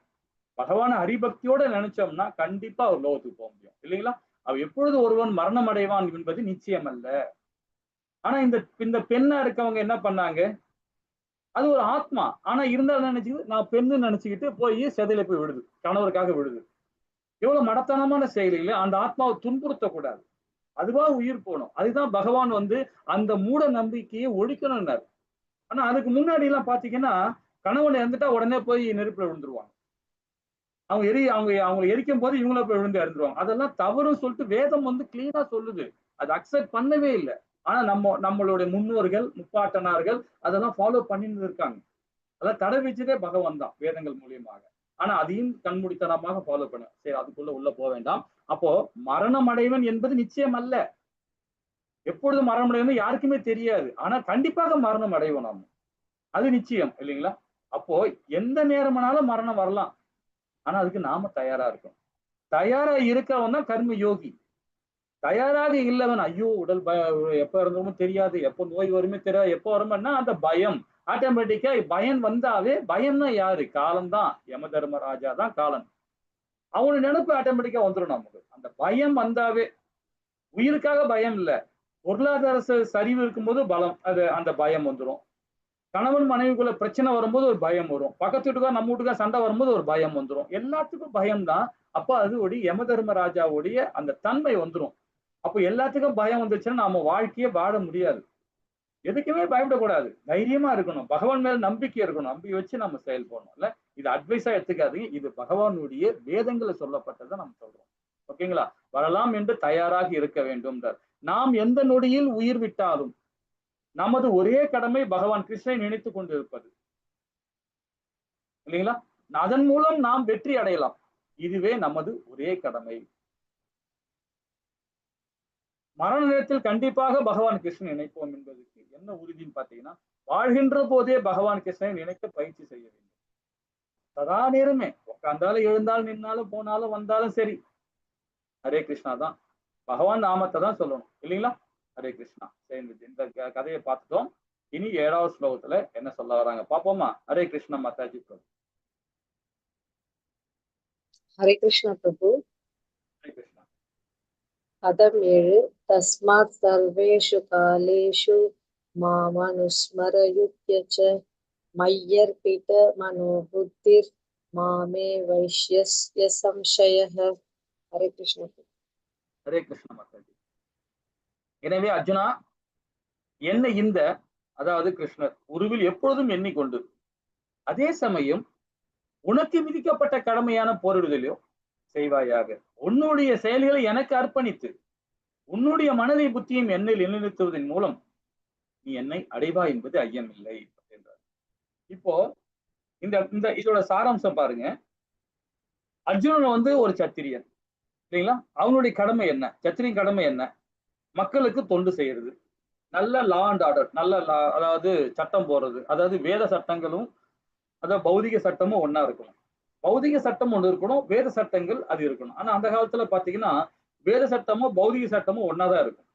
பகவான ஹரிபக்தியோட நினைச்சோம்னா கண்டிப்பா அவர் லோகத்துக்கு போக முடியும் இல்லைங்களா? அவ எப்பொழுது ஒருவன் மரணம் அடைவான் என்பது நிச்சயம் அல்ல. ஆனா இந்த பெண்ணா இருக்கவங்க என்ன பண்ணாங்க? அது ஒரு ஆத்மா. ஆனா இருந்தாலும் நினைச்சுக்கிட்டு நான் பெண்ணு நினைச்சுக்கிட்டு போய் செதையில போய் விடுது, கணவருக்காக விடுது. எவ்வளவு மடத்தனமான செயல் இல்லை? அந்த ஆத்மாவை துன்புறுத்தக்கூடாது, அதுவா உயிர் போகணும். அதுதான் பகவான் அந்த மூட நம்பிக்கையை ஒழிக்கணும்னாரு. ஆனா அதுக்கு முன்னாடி எல்லாம் பாத்தீங்கன்னா கணவன் இறந்துட்டா உடனே போய் நெருப்புல விழுந்துருவாங்க. அவங்க எரிக்கும் போது இவங்கள போய் விழுந்து இறந்துருவாங்க. அதெல்லாம் தவறுன்னு சொல்லிட்டு வேதம் கிளீனா சொல்லுது. அது அக்செப்ட் பண்ணவே இல்லை. ஆனா நம்மளுடைய முன்னோர்கள் முப்பாட்டனார்கள் அதெல்லாம் ஃபாலோ பண்ணிட்டு இருக்காங்க. அதெல்லாம் தடை வச்சதே பகவான் தான் வேதங்கள் மூலியமாக. ஆனா அதையும் கண்மூடித்தனமாக ஃபாலோ பண்ண. சரி, அதுக்குள்ள உள்ள போக வேண்டாம். அப்போ மரணம் அடைவன் என்பது நிச்சயம் அல்ல. எப்பொழுது மரணம் அடைவன் யாருக்குமே தெரியாது. ஆனா கண்டிப்பாக மரணம் அடைவோம் நாம, அது நிச்சயம் இல்லைங்களா? அப்போ எந்த நேரமானாலும் மரணம் வரலாம். ஆனா அதுக்கு நாம தயாரா இருக்கணும். தயாரா இருக்கவன் தான் கர்ம யோகி. தயாராக இல்லவன் ஐயோ உடல் எப்ப இருந்தோமோ தெரியாது, எப்போ நோய் வருமே தெரியாது, எப்போ வரும்னா அந்த பயம் ஆட்டோமேட்டிக்கா பயம் வந்தாவே. பயம்னா யாரு? காலம்தான். யம தர்மராஜா தான் காலன். அவனோட நினைப்பு ஆட்டோமேட்டிக்கா வந்துடும் நமக்கு. அந்த பயம் வந்தாவே, உயிருக்காக பயம் இல்ல, பொருளாதார சரிவு இருக்கும்போது அந்த பயம் வந்துடும். கணவன் மனைவிக்குள்ள பிரச்சனை வரும்போது ஒரு பயம் வரும். பக்கத்து வீட்டுக்கார நம்ம வீட்டுக்கார சண்டை வரும்போது ஒரு பயம் வந்துடும். எல்லாத்துக்கும் பயம் தான். அப்ப அது யம தர்மராஜாவுடைய அந்த தன்மை வந்துடும். அப்போ எல்லாத்துக்கும் பயம் வந்துச்சுன்னா நாம வாழ்க்கையே வாழ முடியாது. எதுக்குமே பயப்படக்கூடாது, தைரியமா இருக்கணும், பகவான் மேல நம்பிக்கை இருக்கணும். நம்பிக்கை வச்சு நம்ம செயல்படணும். இல்ல இது அட்வைஸா எடுத்துக்காதீங்க, இது பகவானுடைய வேதங்களை சொல்லப்பட்டதை நம்ம சொல்றோம். ஓகேங்களா? வரலாம் என்று தயாராக இருக்க வேண்டும். நாம் எந்த நொடியில் உயிர் விட்டாலும் நமது ஒரே கடமை பகவான் கிருஷ்ணனை நினைத்துக் கொண்டு இருப்பது இல்லைங்களா? அதன் மூலம் நாம் வெற்றி அடையலாம். இதுவே நமது ஒரே கடமை. மரண நேரத்தில் கண்டிப்பாக பகவான் கிருஷ்ணன் நினைப்போம் என்பதற்கு என்ன உறுதின்னு பாத்தீங்கன்னா, வாழ்கின்ற போதே பகவான் கிருஷ்ணனை நினைக்க பயிற்சி செய்ய வேண்டும். சதா நேரமே உட்கார்ந்தாலும் எழுந்தாலும் நின்னாலும் போனாலும் வந்தாலும் சரி ஹரே கிருஷ்ணா தான், பகவான் நாமத்தை தான் சொல்லணும் இல்லைங்களா? ஹரே கிருஷ்ணா. சரி, இந்த கதையை பார்த்துட்டோம். இனி 7வது ஸ்லோகத்துல என்ன சொல்ல வராங்க பாப்போமா? ஹரே கிருஷ்ணா மாதாஜி பிரபு. ஹரே கிருஷ்ணா பிரபு. ஹரே கிருஷ்ணா. பதம் 7. தஸ்மாத் சர்வேஷு காலேஷு மாமனுஸ்மரயுத்ய ச மய்யர்பித மனோபுத்திர் மாமே வைஷ்யஸ்ய சம்சயஹ. ஹரே கிருஷ்ணா. ஹரே கிருஷ்ணா மாதாஜி. எனவே அர்ஜுனா, என்ன அதாவது கிருஷ்ணர் உருவில் எப்பொழுதும் எண்ணிக்கொண்டு, அதே சமயம் உனக்கு விதிக்கப்பட்ட கடமையான போரிடுதலையோ செய்வாயாக. உன்னுடைய செயல்களை எனக்கு அர்ப்பணித்து உன்னுடைய மனதை புத்தியும் என்னில் நிலைநிறுத்துவதன் மூலம் நீ என்னை அடைவா என்பது ஐயம் இல்லை என்றார். இப்போ இதோட சாராம்சம் பாருங்க. அர்ஜுனன் ஒரு சத்திரியன் இல்லைங்களா? அவனுடைய கடமை என்ன? சத்திரியின் கடமை என்ன? மக்களுக்கு தொண்டு செய்யறது, நல்ல லா அண்ட் ஆர்டர், அதாவது சட்டம் போடுறது. அதாவது வேத சட்டங்களும் அதாவது பௌதிக சட்டமும் ஒன்னா இருக்கணும். பௌதிக சட்டம் ஒண்ணு இருக்கணும், வேத சட்டங்கள் அது இருக்கணும். ஆனா அந்த காலத்துல பாத்தீங்கன்னா வேத சட்டமும் பௌதிக சட்டமும் ஒன்னாதான் இருக்கும்.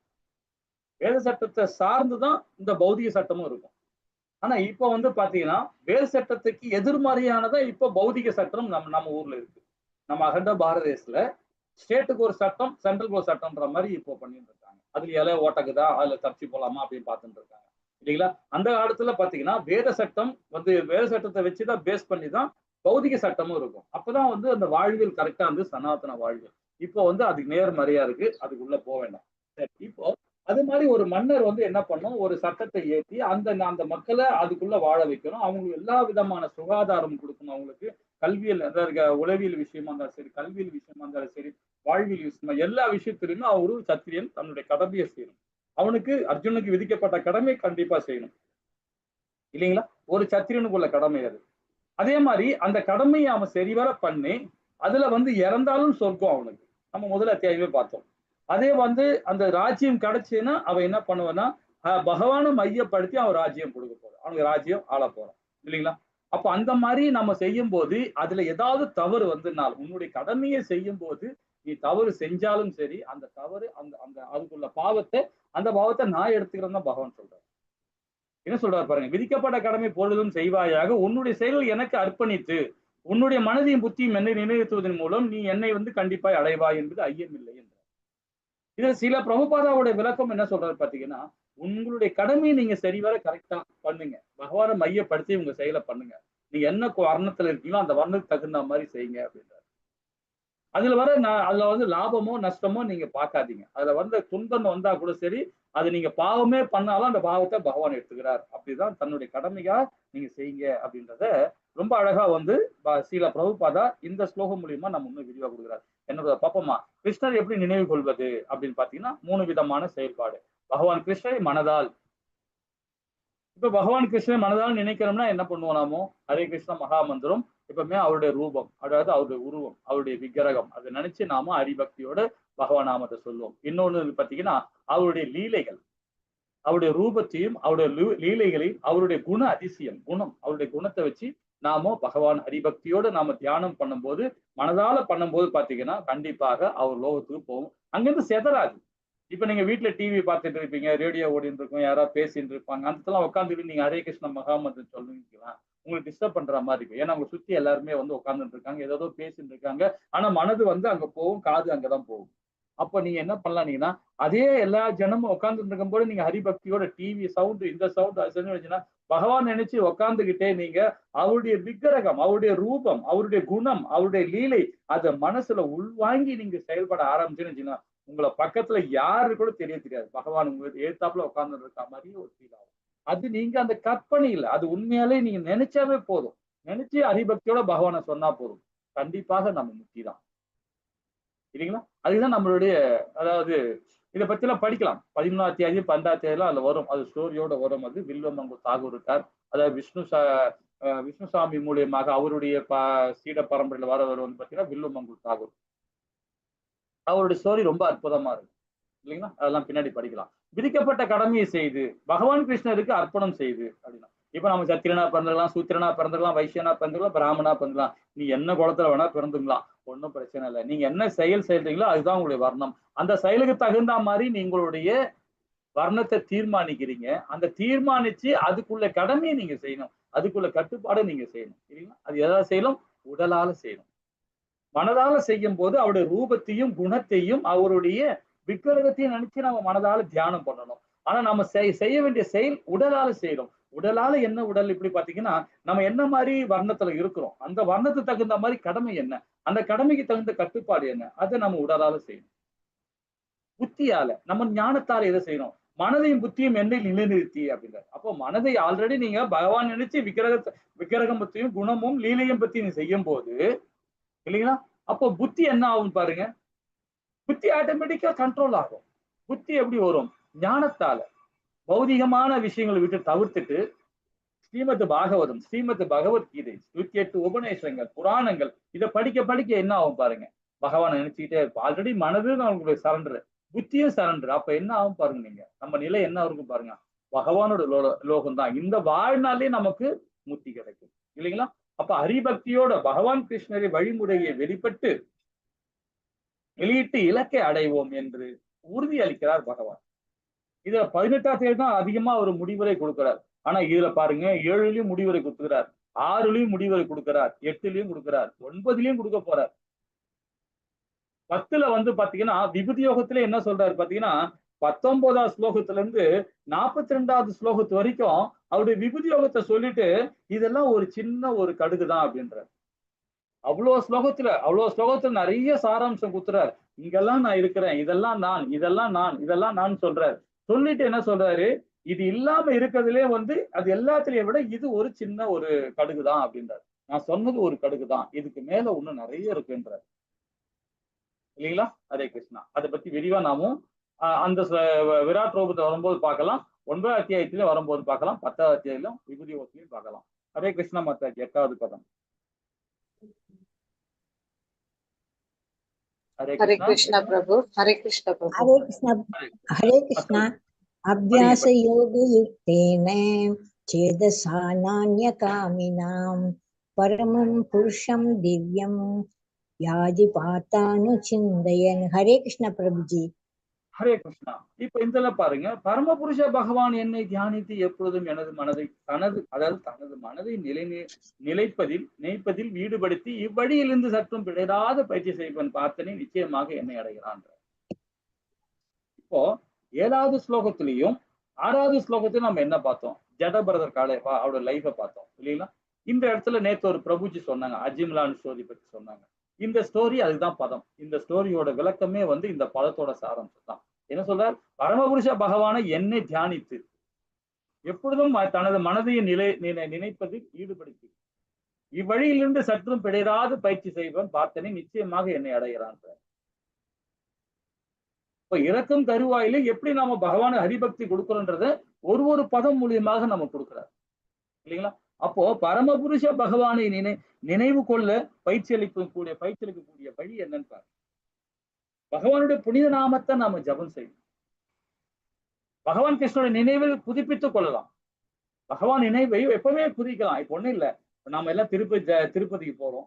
வேத சட்டத்தை சார்ந்துதான் இந்த பௌதிக சட்டமும் இருக்கும். ஆனா இப்ப வந்து பாத்தீங்கன்னா வேத சட்டத்துக்கு எதிர்மறையானதான் இப்ப பௌதிக சட்டம் நம்ம ஊர்ல இருக்கு. நம்ம அகண்ட பாரத தேசத்துல ஸ்டேட்டுக்கு ஒரு சட்டம், சென்ட்ரலுக்கு ஒரு சட்டம்ன்ற மாதிரி இப்போ பண்ணிட்டு இருக்காங்க. அதுல இலை ஓட்டக்குதா, அதுல தப்பிச்சு போலாமா அப்படின்னு பார்த்துட்டு இருக்காங்க இல்லைங்களா. அந்த காலத்துல பாத்தீங்கன்னா வேத சட்டம் வந்து வேத சட்டத்தை வச்சுதான் பேஸ் பண்ணி தான் பௌதிக சட்டமும் இருக்கும். அப்பதான் வந்து அந்த வாழ்வியல் கரெக்டா வந்து சனாதன வாழ்வியல். இப்போ வந்து அதுக்கு நேர்மறையா இருக்கு, அதுக்குள்ள போக வேண்டாம். சரி, இப்போ அது மாதிரி ஒரு மன்னர் வந்து என்ன பண்ணும், ஒரு சட்டத்தை ஏற்றி அந்த மக்களை அதுக்குள்ள வாழ வைக்கணும். அவங்களுக்கு எல்லா விதமான சுகாதாரம் கொடுக்கணும். அவங்களுக்கு கல்வியல், அதாவது உளவியல் விஷயமா இருந்தாலும் சரி, கல்வியல் விஷயமா இருந்தாலும் சரி, வாழ்வியல் விஷயமா எல்லா விஷயத்திலுமே அவரு சத்திரியன் தன்னுடைய கடமையை செய்யணும். அவனுக்கு அர்ஜுனுக்கு விதிக்கப்பட்ட கடமை கண்டிப்பா செய்யணும் இல்லைங்களா. ஒரு சத்திரியனுக்குள்ள கடமை அது. அதே மாதிரி அந்த கடமையை அவன் சரிவர பண்ணி அதுல வந்து இறந்தாலும் சொர்க்கம் அவனுக்கு. நம்ம முதல்ல அத்தியாயமே பார்த்தோம். அதே வந்து அந்த ராஜ்யம் கிடைச்சுன்னா அவன் என்ன பண்ணுவான்னா பகவானை மையப்படுத்தி அவன் ராஜ்யம் கொடுக்க போறான், அவனுக்கு ராஜ்யம் ஆள போறான் இல்லைங்களா. அப்ப அந்த மாதிரி நம்ம செய்யும் போது அதுல ஏதாவது தவறு வந்துனால் உன்னுடைய கடமையை செய்யும் போது நீ தவறு செஞ்சாலும் சரி, அந்த தவறு அந்த அந்த அதுக்குள்ள அந்த பாவத்தை நான் எடுத்துக்கிறேன்னு தான் பகவான் சொல்றாரு. என்ன சொல்றாரு பாருங்க, விதிக்கப்பட்ட கடமை பொழுதும் செய்வாயாக, உன்னுடைய செயல்கள் எனக்கு அர்ப்பணித்து உன்னுடைய மனதையும் புத்தியும் என்னை நினைவுறுத்துவதன் மூலம் நீ என்னை வந்து கண்டிப்பாய் அடைவாய் என்பது ஐயமில்லை என்றார். இதுல சில பிரபுபாதாவுடைய விளக்கம் என்ன சொல்றாரு பாத்தீங்கன்னா, உங்களுடைய கடமையை நீங்க சரிவர கரெக்டா பண்ணுங்க, பகவானை மையப்படுத்தி உங்க செயலை பண்ணுங்க, நீங்க என்ன வர்ணத்துல இருக்கீங்களோ அந்த வர்ணத்துக்கு தகுந்த மாதிரி செய்யுங்க அப்படின்றாரு. அதுல அதுல வந்து லாபமோ நஷ்டமோ நீங்க பார்க்காதீங்க. அதுல வந்து துன்பம் வந்தா கூட சரி, அது நீங்க பாவமே பண்ணாலும் அந்த பாவத்தை பகவான் எடுத்துக்கிறார். அப்படிதான் தன்னுடைய கடமையா நீங்க செய்யுங்க அப்படின்றத ரொம்ப அழகா வந்து ஸ்ரீல பிரபுபாதா இந்த ஸ்லோகம் மூலியமா நம்ம இன்னும் விரிவா கொடுக்குறாரு. என்னோட பாப்போமா, கிருஷ்ணர் எப்படி நினைவு கொள்வது அப்படின்னு பாத்தீங்கன்னா 3 விதமான செயல்பாடு. பகவான் கிருஷ்ணரை மனதால், இப்ப பகவான் கிருஷ்ணன் மனதால் நினைக்கிறோம்னா என்ன பண்ணுவோம் நாமோ, ஹரே கிருஷ்ண மகாமந்திரம் எப்பவுமே அவருடைய ரூபம், அதாவது அவருடைய உருவம், அவருடைய விக்கிரகம் அதை நினைச்சு நாம ஹரிபக்தியோட பகவான் நாமத்தை சொல்லுவோம். இன்னொன்னு பாத்தீங்கன்னா அவருடைய லீலைகள், அவருடைய ரூபத்தையும் அவருடைய லீலைகளையும் அவருடைய குண அதிசயம் குணம், அவருடைய குணத்தை வச்சு நாம பகவான் ஹரிபக்தியோட நாம தியானம் பண்ணும்போது மனதால பண்ணும்போது பாத்தீங்கன்னா கண்டிப்பாக அவர் லோகத்துக்கு போகும். அங்கிருந்து செதறாது. இப்ப நீங்க வீட்டுல டிவி பார்த்துட்டு இருப்பீங்க, ரேடியோ ஓடிட்டு இருக்கும், யாராவது பேசிட்டு இருப்பாங்க, அந்த உட்காந்துட்டு நீங்க ஹரே கிருஷ்ண மகாமந்திரம் சொல்லுவீங்களா, உங்களுக்கு டிஸ்டர்ப் பண்ற மாதிரி இருக்கும். ஏன்னா அவங்க சுத்தி எல்லாருமே வந்து உட்காந்துட்டு இருக்காங்க, ஏதோ பேசிட்டு இருக்காங்க, ஆனா மனது வந்து அங்க போகும், காது அங்கதான் போகும். அப்ப நீங்க என்ன பண்ணலாம்னீங்கன்னா, அதே எல்லா ஜனமும் உட்காந்துட்டு இருக்கும் போது நீங்க ஹரிபக்தியோட டிவி சவுண்ட் இந்த சவுண்ட் அது செஞ்சு பகவான் நினைச்சு உட்காந்துக்கிட்டே நீங்க அவருடைய விக்கிரகம், அவருடைய ரூபம், அவருடைய குணம், அவருடைய லீலை அதை மனசுல உள்வாங்கி நீங்க செயல்பட ஆரம்பிச்சுன்னு உங்களை பக்கத்துல யாரு கூட தெரியாது, பகவான் உங்களுக்கு ஏத்தாப்புல உட்கார்ந்து இருக்க மாதிரி ஒரு ஃபீல் ஆகும். அது நீங்க அந்த கற்பனை இல்லை, அது உண்மையாலே நீங்க நினைச்சாவே போதும், நினைச்சு ஹரிபக்தியோட பகவானை சொன்னா போதும், கண்டிப்பாக நம்ம முக்தி தான் இல்லைங்களா. அதுதான் நம்மளுடைய, அதாவது இதை பத்தி எல்லாம் படிக்கலாம் 13ஆம் அத்தியாயம் 12ஆம் அத்தியாயம் அதுல வரும், அது ஸ்டோரியோட வரும். அது வில்வமங்கல் தாகூர் இருக்கார், அதாவது விஷ்ணுசாமி மூலியமாக அவருடைய சீட பரம்பரையில வரவர் வந்து பாத்தீங்கன்னா வில்வமங்கல் தாகூர். அவருடைய ஸ்டோரி ரொம்ப அற்புதமா இருக்கு இல்லைங்களா. அதெல்லாம் பின்னாடி படிக்கலாம். விதிக்கப்பட்ட கடமையை செய்து பகவான் கிருஷ்ணருக்கு அர்ப்பணம் செய்து அப்படின்னா, இப்ப நம்ம சத்திரனா பிறந்துக்கலாம், சூத்திரனா பிறந்துக்கலாம், வைசியனா பிறந்துக்கலாம், பிராமணா பிறந்துக்கலாம், நீ என்ன குலத்துல வேணா பிறந்துக்கலாம், ஒன்றும் பிரச்சனை இல்லை. நீங்க என்ன செயல் செய்யறீங்களோ அதுதான் உங்களுடைய வர்ணம். அந்த செயலுக்கு தகுந்த மாதிரி நீங்களுடைய வர்ணத்தை தீர்மானிக்கிறீங்க. அந்த தீர்மானிச்சு அதுக்குள்ள கடமையை நீங்க செய்யணும், அதுக்குள்ள கட்டுப்பாடு நீங்க செய்யணும் இல்லைங்களா. அது எதாவது செய்யணும், உடலால செய்யணும். மனதால செய்யும் போது அவருடைய ரூபத்தையும் குணத்தையும் அவருடைய விக்கிரகத்தையும் நினைச்சு நம்ம மனதால தியானம் பண்ணணும். ஆனா நம்ம செய்ய வேண்டிய செயல் உடலால செய்யறோம். உடலால என்ன உடல் இப்படி பாத்தீங்கன்னா நம்ம என்ன மாதிரி வர்ணத்துல இருக்கிறோம், அந்த வர்ணத்துக்கு தகுந்த மாதிரி கடமை என்ன, அந்த கடமைக்கு தகுந்த கட்டுப்பாடு என்ன, அதை நம்ம உடலால செய்யணும். புத்தியால நம்ம ஞானத்தால எதை செய்யணும், மனதையும் புத்தியும் என்னை நிலைநிறுத்தி அப்படின்றார். அப்போ மனதை ஆல்ரெடி நீங்க பகவான் நினைச்சு விக்கிரகம் பத்தியும் குணமும் லீலையும் பத்தி நீங்க செய்யும் போது இல்லைங்களா, அப்போ புத்தி என்ன ஆகும் பாருங்க, புத்தி ஆட்டோமேட்டிக்கா கண்ட்ரோல் ஆகும். புத்தி எப்படி வரும், ஞானத்தால. பௌதிகமான விஷயங்களை விட்டு தவிர்த்துட்டு ஸ்ரீமத் பாகவதம், ஸ்ரீமத் பகவத்கீதை, 108 உபநேசங்கள், புராணங்கள் இதை படிக்க படிக்க என்ன ஆகும் பாருங்க, பகவான் நினைச்சுக்கிட்டே இருப்போம். ஆல்ரெடி மனது உங்களுக்கு சரண்டர், புத்தியும் சரண்டர். அப்ப என்ன ஆகும் பாருங்க, நீங்க நம்ம நிலை என்ன இருக்கும் பாருங்க, பகவானோட லோகம் தான். இந்த வாழ்நாளே நமக்கு முக்தி கிடைக்கும் இல்லைங்களா. அப்ப ஹரிபக்தியோட பகவான் கிருஷ்ணரை வழிமுறையை வெளியிட்டு இலக்கை அடைவோம் என்று உறுதி அளிக்கிறார் பகவான். இதுல 18வது தான் அதிகமா அவர் முடிவுரை கொடுக்கிறார். ஆனா இதுல பாருங்க 7லயும் முடிவுரை கொடுக்கிறார், 6லயும் முடிவுரை கொடுக்கிறார், 8லயும் கொடுக்கிறார், 9லயும் கொடுக்க போறார். 10ல வந்து பாத்தீங்கன்னா விபூதி யோகத்துல என்ன சொல்றாரு பாத்தீங்கன்னா 19வது ஸ்லோகத்துல இருந்து 42வது ஸ்லோகத்து வரைக்கும் அவருடைய விபூதி யோகத்தை சொல்லிட்டு இதெல்லாம் ஒரு சின்ன ஒரு கடுகுதான் அப்படின்றார். அவ்வளவு ஸ்லோகத்துல நிறைய சாராம்சம் குத்துறாரு. இங்கெல்லாம் நான் இருக்கிறேன், இதெல்லாம் நான், இதெல்லாம் நான், இதெல்லாம் நான் சொல்றாரு. சொல்லிட்டு என்ன சொல்றாரு, இது இல்லாம இருக்கிறதுலே வந்து அது எல்லாத்திலையும் விட இது ஒரு சின்ன ஒரு கடுகுதான் அப்படின்றாரு. நான் சொன்னது ஒரு கடுகுதான், இதுக்கு மேல இன்னும் நிறைய இருக்குன்றார். இல்லைங்களா? ஹரே கிருஷ்ணா. அதை பத்தி விரிவா நாமும் அந்த விராட் ரூபத்தை வரும்போது பார்க்கலாம், 9வது அத்தியாயத்திலே வரும்போது பார்க்கலாம், 10வது அத்தியாயிலும் விபூதி யோகத்திலையும் பார்க்கலாம். ஹரே கிருஷ்ணா மாதாஜி. 8வது பதம். हरे कृष्णा प्रभु, हरे कृष्णा प्रभु। हरे कृष्ण, हरे कृष्ण। अभ्यास योग युक्तेन चेदसा नान्यकामिनां परमं पुरुषं दिव्यं याजिपातानुचिन्तयन्। हरे कृष्ण प्रभु जी। ஹரே கிருஷ்ணா. இப்ப இதுல பாருங்க, பரமபுருஷ பகவான் என்னை தியானித்து எப்பொழுதும் எனது மனதை தனது மனதை நினைப்பதில் ஈடுபடுத்தி இவ்வழியிலிருந்து சற்றும் பிழையாத பயிற்சி செய்வன் பார்த்தனே நிச்சயமாக என்னை அடைகிறான். இப்போ 7வது ஸ்லோகத்திலையும் 6வது ஸ்லோகத்திலும் நம்ம என்ன பார்த்தோம்? ஜடபரதர் அவரோட லைஃபை பார்த்தோம் இல்லைங்களா? இந்த இடத்துல நேத்து ஒரு பிரபுஜி சொன்னாங்க, அஜிம்லான் ஸ்டோரி பத்தி சொன்னாங்க. இந்த ஸ்டோரி அதுதான் பதம். இந்த ஸ்டோரியோட விளக்கமே வந்து இந்த பதத்தோட சாராம்சம் தான். என்ன சொல்றார்? பரமபுருஷ பகவானை என்னை தியானித்து எப்பொழுதும் தனது மனதையை நினைப்பதில் ஈடுபடுத்தி இவ்வழியிலிருந்து சற்றும் பிழையாத பயிற்சி செய்வன் பார்த்தனே நிச்சயமாக என்னை அடைகிறான். இப்ப இறக்கும் தருவாயில எப்படி நாம பகவான ஹரிபக்தி கொடுக்கிறோன்றத ஒரு பதம் மூலியமாக நம்ம கொடுக்கிறார் இல்லைங்களா? அப்போ பரமபுருஷ பகவானை நினைவு கொள்ள பயிற்சி அளிக்கக்கூடிய வழி என்னன்னு பாரு. பகவானுடைய புனித நாமத்தை நாம ஜபம் செய்யணும். பகவான் கிருஷ்ணனுடைய நினைவில் புதுப்பித்துக் கொள்ளலாம். பகவான் நினைவை எப்பவுமே புதுக்கலாம். இப்ப ஒண்ணும் இல்ல, நாம எல்லாம் திருப்பதிக்கு போறோம்.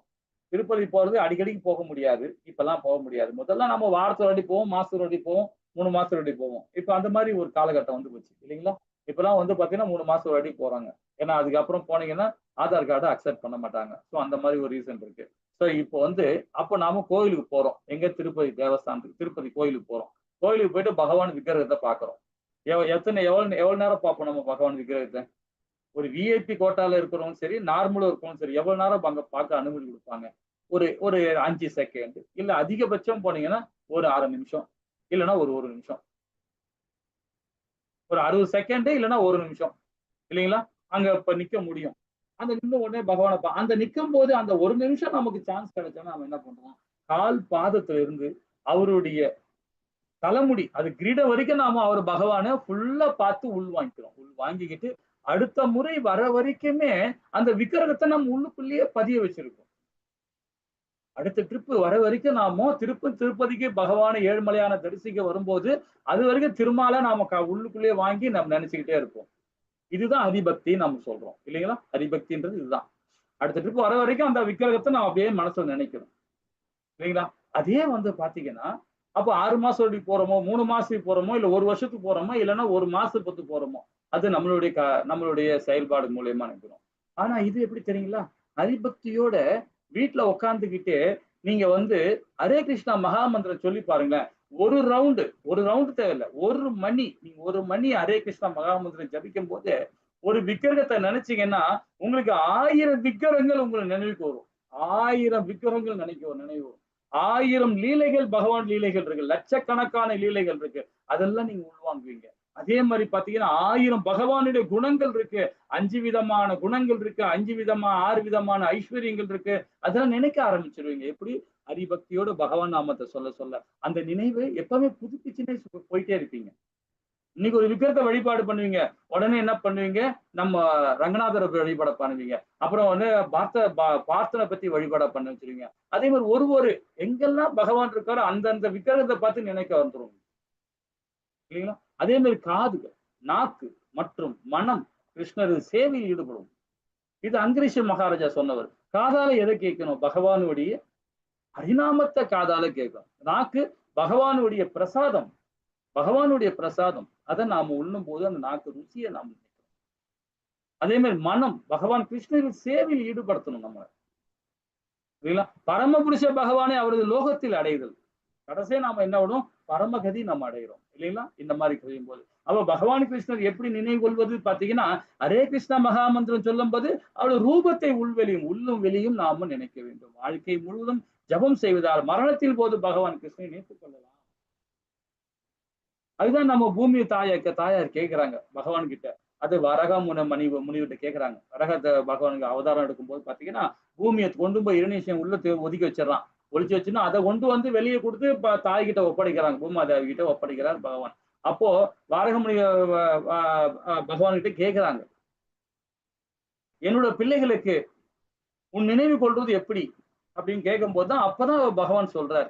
திருப்பதி போறது அடிக்கடிக்கு போக முடியாது, இப்பெல்லாம் போக முடியாது. முதல்ல நம்ம வாரத்துல ஒரு வாட்டி போவோம், மாசத்துல ஒரு வாட்டி போவோம், 3 மாசத்துல ஒரு வாட்டி போவோம். இப்ப அந்த மாதிரி ஒரு காலகட்டம் வந்து போச்சு இல்லைங்களா? இப்பெல்லாம் வந்து பாத்தீங்கன்னா 3 மாசம் ஒரு வாட்டி போறாங்க. ஏன்னா அதுக்கப்புறம் போனீங்கன்னா ஆதார் கார்டை அக்செப்ட் பண்ண மாட்டாங்க. ஸோ அந்த மாதிரி ஒரு ரீசன் இருக்கு. ஸோ இப்போ வந்து அப்போ நாம கோயிலுக்கு போறோம், எங்க திருப்பதி தேவஸ்தானத்துக்கு, திருப்பதி கோயிலுக்கு போறோம். கோயிலுக்கு போயிட்டு பகவான் விக்கிரகத்தை பாக்குறோம். எவ்வளவு நேரம் பார்ப்போம் நம்ம பகவான் விக்கிரகத்தை? ஒரு விஐபி கோட்டால இருக்கிறவங்க சரி, நார்மலா இருக்கிறவங்க சரி, எவ்வளவு நேரம் அங்க பார்க்க அனுமதி கொடுப்பாங்க? ஒரு 5 செகண்ட், இல்ல அதிகபட்சம் போனீங்கன்னா ஒரு 1/2 நிமிஷம், இல்லைன்னா ஒரு நிமிஷம், ஒரு 60 செகண்ட் இல்லைன்னா 1 நிமிஷம் இல்லைங்களா? அங்க இப்ப நிக்க முடியும். அந்த நின்று உடனே பகவானை அந்த நிற்கும் போது அந்த 1 நிமிஷம் நமக்கு சான்ஸ் கிடைச்சா நம்ம என்ன பண்றோம்? கால் பாதத்துல இருந்து அவருடைய தலைமுடி அது கிரீட வரைக்கும் நாம அவர் பகவானை ஃபுல்லா பார்த்து வாங்கிக்கிட்டு அடுத்த முறை வர வரைக்குமே அந்த விக்கிரகத்தை நம்ம உள்ளுக்குள்ளேயே பதிய வச்சிருக்கோம். அடுத்த ட்ரிப்பு வர வரைக்கும் நாம திருப்பதிக்கு பகவானை ஏழுமலையான தரிசிக்க வரும்போது அது வரைக்கும் திருமால நாம உள்ளுக்குள்ளேயே வாங்கி நம்ம நினைச்சுக்கிட்டே இருப்போம். இதுதான் ஹரிபக்தி நம்ம சொல்றோம் இல்லைங்களா? ஹரிபக்தின்றது இதுதான். அடுத்த ட்ரிப் வர வரைக்கும் அந்த விக்கிரகத்தை நம்ம அப்படியே மனசுல நினைக்கிறோம் இல்லைங்களா? அதே வந்து பாத்தீங்கன்னா அப்போ 6 மாசம் வரைக்கும் போறோமோ, 3 மாசத்துக்கு போறோமோ, இல்ல 1 வருஷத்துக்கு போறோமோ, இல்லைன்னா 1 மாசத்துக்கு போறோமோ, அது நம்மளுடைய செயல்பாடு மூலியமா நினைக்கிறோம். ஆனா இது எப்படி தெரியுங்களா? ஹரிபக்தியோட வீட்டுல உட்காந்துக்கிட்டு நீங்க வந்து ஹரே கிருஷ்ணா மகாமந்திரம் சொல்லி பாருங்களேன். ஒரு ரவுண்டு தேவையில்லை, 1 மணி, நீங்க 1 மணி ஹரே கிருஷ்ணா மகாமந்திரம் ஜபிக்கும் போது ஒரு விக்கிரகத்தை நினைச்சீங்கன்னா உங்களுக்கு 1000 விக்கிரகங்கள் உங்களுக்கு நினைவுக்கு வரும். 1000 விக்கிரகங்கள் நினைவு வரும். 1000 லீலைகள், பகவான் லீலைகள் இருக்கு, லட்சக்கணக்கான லீலைகள் இருக்கு, அதெல்லாம் நீங்க உள்வாங்குவீங்க. அதே மாதிரி பாத்தீங்கன்னா 1000 பகவானுடைய குணங்கள் இருக்கு, 5 விதமான குணங்கள் இருக்கு, 6 விதமான ஐஸ்வர்யங்கள் இருக்கு, அதெல்லாம் நினைக்க ஆரம்பிச்சிருவீங்க. எப்படி? ஹரிபக்தியோட பகவான் நாமத்தை சொல்ல அந்த நினைவு எப்பவுமே புதுப்பிச்சுன்னே போயிட்டே இருப்பீங்க. இன்னைக்கு ஒரு விக்கிரத்தை வழிபாடு பண்ணுவீங்க, உடனே என்ன பண்ணுவீங்க? நம்ம ரங்கநாதரை வழிபாட பண்ணுவீங்க, அப்புறம் வந்து பார்த்தனை பத்தி வழிபாட பண்ண வச்சிருவீங்க. அதே மாதிரி ஒரு எங்கெல்லாம் பகவான் இருக்காரோ அந்தந்த விக்கிரகத்தை பார்த்து நினைக்க வந்துருவோம் இல்லைங்களா? அதே மாதிரி காதுகள், நாக்கு மற்றும் மனம் கிருஷ்ணர் சேவையில் ஈடுபடும். இது அங்கிரீஷ மகாராஜா சொன்னவர். காதால எதை கேட்கணும்? பகவானுடைய ஹரிநாமத்தை காதால கேட்கணும். நாக்கு பகவானுடைய பிரசாதம் அதை நாம உண்ணும் போது அந்த நாக்கு ருசியை நாம நினைக்கிறோம். அதே மாதிரி மனம் பகவான் கிருஷ்ணரின் சேவையில் ஈடுபடுத்தணும் நம்ம. இல்லைங்களா? பரமபுருஷ பகவானை அவரது லோகத்தில் அடைதல். கடைசியா நாம என்ன ஆகணும்? பரமகதி நம்ம அடைகிறோம் இல்லைங்களா? இந்த மாதிரி செய்யும் போது அப்ப பகவான் கிருஷ்ணர் எப்படி நினைவு கொள்வது பாத்தீங்கன்னா, ஹரே கிருஷ்ணா மகாமந்திரம் சொல்லும் போது அவருடைய ரூபத்தை உள்வெளியும் உள்ளும் வெளியும் நாம நினைக்க வேண்டும். வாழ்க்கை முழுவதும் ஜபம் செய்வதால் மரணத்தில் போது பகவான் கிருஷ்ணனை நினைத்துக் கொள்ளலாம். அதுதான் நம்ம பூமி தாயார் கேட்கிறாங்க பகவான் கிட்ட. அது வரக முனிவிட்ட கேட்கிறாங்க. வரகத்தை பகவானுக்கு அவதாரம் எடுக்கும் போது பாத்தீங்கன்னா, பூமியை கொண்டு போய் இரணிஷம் உள்ள ஒதுக்கி வச்சிடறான். ஒழிச்சு வச்சுன்னா அதை கொண்டு வந்து வெளியே கொடுத்து தாய் கிட்ட ஒப்படைக்கிறாங்க. பூமாதேவி கிட்ட ஒப்படைக்கிறார் பகவான். அப்போ வாரகமுனி பகவான் கிட்ட கேட்கிறாங்க, என்னோட பிள்ளைகளுக்கு உன் நினைவு கொள்வது எப்படி அப்படின்னு கேட்கும் போதுதான் அப்பதான் பகவான் சொல்றார்,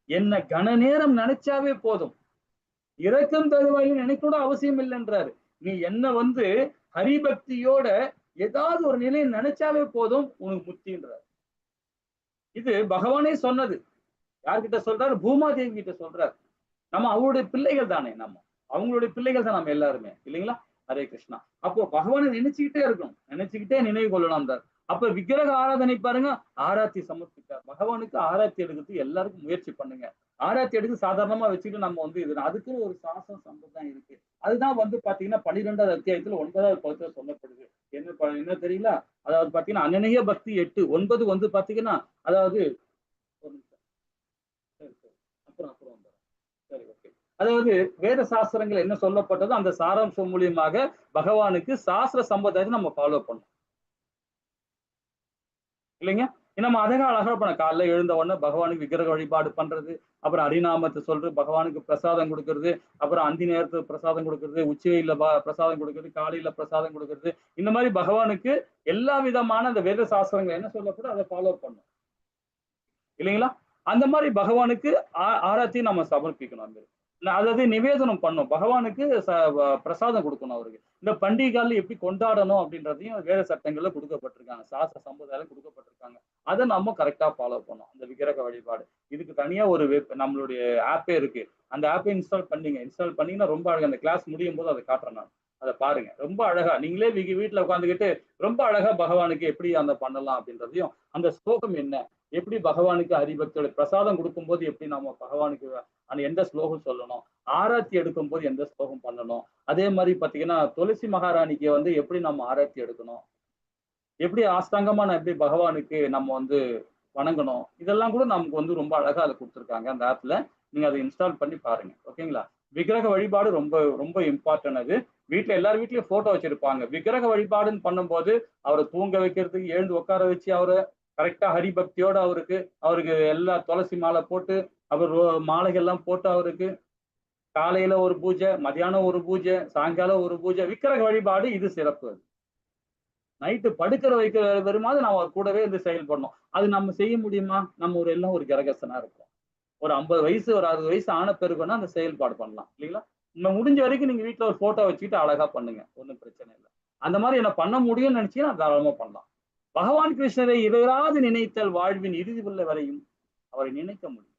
என்ன கன நேரம் நினைச்சாவே போதும், இறக்கும் தருவாயில் நினைக்கூட அவசியம் இல்லைன்றாரு. நீ என்ன ஹரிபக்தியோட ஏதாவது ஒரு நிலையை நினைச்சாவே போதும் உனக்கு முக்தின்றார். இது பகவானே சொன்னது. யார்கிட்ட சொல்றாரு? பூமாதேவி கிட்ட சொல்றாரு. நம்ம அவருடைய பிள்ளைகள் தானே, அவங்களுடைய பிள்ளைகள் தான் நம்ம எல்லாருமே இல்லைங்களா? ஹரே கிருஷ்ணா. அப்போ பகவானை நினைச்சுக்கிட்டே இருக்கணும், நினைச்சுக்கிட்டே நினைவு கொள்ளலாம். அப்ப விக்கிரக ஆராதனை பாருங்க, ஆராத்தி சமர்ப்பித்தார். பகவானுக்கு ஆராத்தி எடுக்கிறது எல்லாருக்கும் முயற்சி பண்ணுங்க. ஆராத்தி எடுத்து சாதாரணமா வச்சுட்டு நம்ம இது அதுக்குன்னு ஒரு சாசனம் சம்பிரதாயம் இருக்கு. அதுதான் பாத்தீங்கன்னா 12வது அத்தியாயத்துல 9வது பகுதியில சொல்லப்படுது. என்ன தெரியல, அதாவது பாத்தீங்கன்னா அனநிய பக்தி 8 9 பாத்தீங்கன்னா, அதாவது சரி ஓகே, அதாவது வேத சாஸ்திரங்கள் என்ன சொல்லப்பட்டதோ அந்த சாராம்சம் மூலியமாக பகவானுக்கு சாஸ்திர சம்பிரதாயத்தை நம்ம ஃபாலோ பண்ணோம் இல்லைங்க. நம்ம அதக அழகா பண்ண காலைல எழுந்த உடனே பகவானுக்கு விக்கிரக வழிபாடு பண்றது, அப்புறம் ஹரிநாமத்தை சொல்றது, பகவானுக்கு பிரசாதம் கொடுக்கறது, அப்புறம் அந்தி நேரத்துக்கு பிரசாதம் கொடுக்கறது, உச்சியில பிரசாதம் கொடுக்கறது, காலையில பிரசாதம் கொடுக்கறது, இந்த மாதிரி பகவானுக்கு எல்லா விதமான அந்த வேத சாஸ்திரங்கள் என்ன சொல்லப்படும் அதை ஃபாலோ பண்ணும் இல்லைங்களா? அந்த மாதிரி பகவானுக்கு ஆராத்தி நம்ம சமர்ப்பிக்கணும். அதாவது நிவேதனம் பண்ணும், பகவானுக்கு பிரசாதம் கொடுக்கணும். அவருக்கு இந்த பண்டிகைகள் எப்படி கொண்டாடணும் அப்படின்றதையும் வேத சட்டங்கள்ல கொடுக்கப்பட்டிருக்காங்க, சாஸ்திர சம்பிரதாயம் கொடுக்கப்பட்டிருக்காங்க. அதை நம்ம கரெக்டா ஃபாலோ பண்ணோம். அந்த விக்கிரக வழிபாடு இதுக்கு தனியா ஒரு நம்மளுடைய ஆப்பே இருக்கு. அந்த ஆப்பை இன்ஸ்டால் பண்ணீங்கன்னா ரொம்ப அழகா, அந்த கிளாஸ் முடியும் போது அதை காட்டுறேன் நான், அதை பாருங்க. ரொம்ப அழகா நீங்களே வீட்டுல உட்காந்துக்கிட்டு ரொம்ப அழகா பகவானுக்கு எப்படி அந்த பண்ணலாம் அப்படின்றதையும், அந்த ஸ்லோகம் என்ன, எப்படி பகவானுக்கு ஹரிபக்தியோட பிரசாதம் கொடுக்கும் போது எப்படி நம்ம பகவானுக்கு அந்த எந்த ஸ்லோகம் சொல்லணும், ஆராத்தி எடுக்கும் போது எந்த ஸ்லோகம் பண்ணணும், அதே மாதிரி பாத்தீங்கன்னா துளசி மகாராணிக்கு எப்படி நம்ம ஆராத்தி எடுக்கணும், எப்படி ஆஸ்தாங்கமா எப்படி பகவானுக்கு நம்ம வணங்கணும், இதெல்லாம் கூட நமக்கு ரொம்ப அழகா அதை கொடுத்துருக்காங்க அந்த ஆப்ல. நீங்க அதை இன்ஸ்டால் பண்ணி பாருங்க ஓகேங்களா? விக்கிரக வழிபாடு ரொம்ப ரொம்ப இம்பார்ட்டன்ட். அது வீட்டுல எல்லார் வீட்லயும் போட்டோ வச்சிருப்பாங்க. விக்கிரக வழிபாடுன்னு பண்ணும்போது அவரை தூங்க வைக்கிறதுக்கு எழுந்து உட்கார வச்சு அவரை கரெக்டா ஹரிபக்தியோட அவருக்கு எல்லா துளசி மாலை போட்டு அவர் மாலைகள்லாம் போட்டு அவருக்கு காலையில ஒரு பூஜை, மதியானம் ஒரு பூஜை, சாயங்காலம் ஒரு பூஜை. விக்கிரக வழிபாடு இது சிறப்பு. நைட்டு படுக்கிற வைக்கிற வருமாவது நம்ம கூடவே செயல்படணும். அது நம்ம செய்ய முடியுமா? நம்ம எல்லாம் ஒரு கிரகஸ்தனா இருக்கோம். ஒரு 50 வயசு ஒரு 60 வயசு ஆன பிறகுனா அந்த செயல்பாடு பண்ணலாம் இல்லைங்களா? நம்ம முடிஞ்ச வரைக்கும் நீங்க வீட்டுல ஒரு போட்டோ வச்சுட்டு அழகா பண்ணுங்க, ஒன்றும் பிரச்சனை இல்லை. அந்த மாதிரி என்ன பண்ண முடியும்னு நினைச்சீங்கன்னா தாராளமா பண்ணலாம். பகவான் கிருஷ்ணரை இடையராது நினைத்தல் வாழ்வின் இறுதி உள்ள வரையும் அவரை நினைக்க முடியும்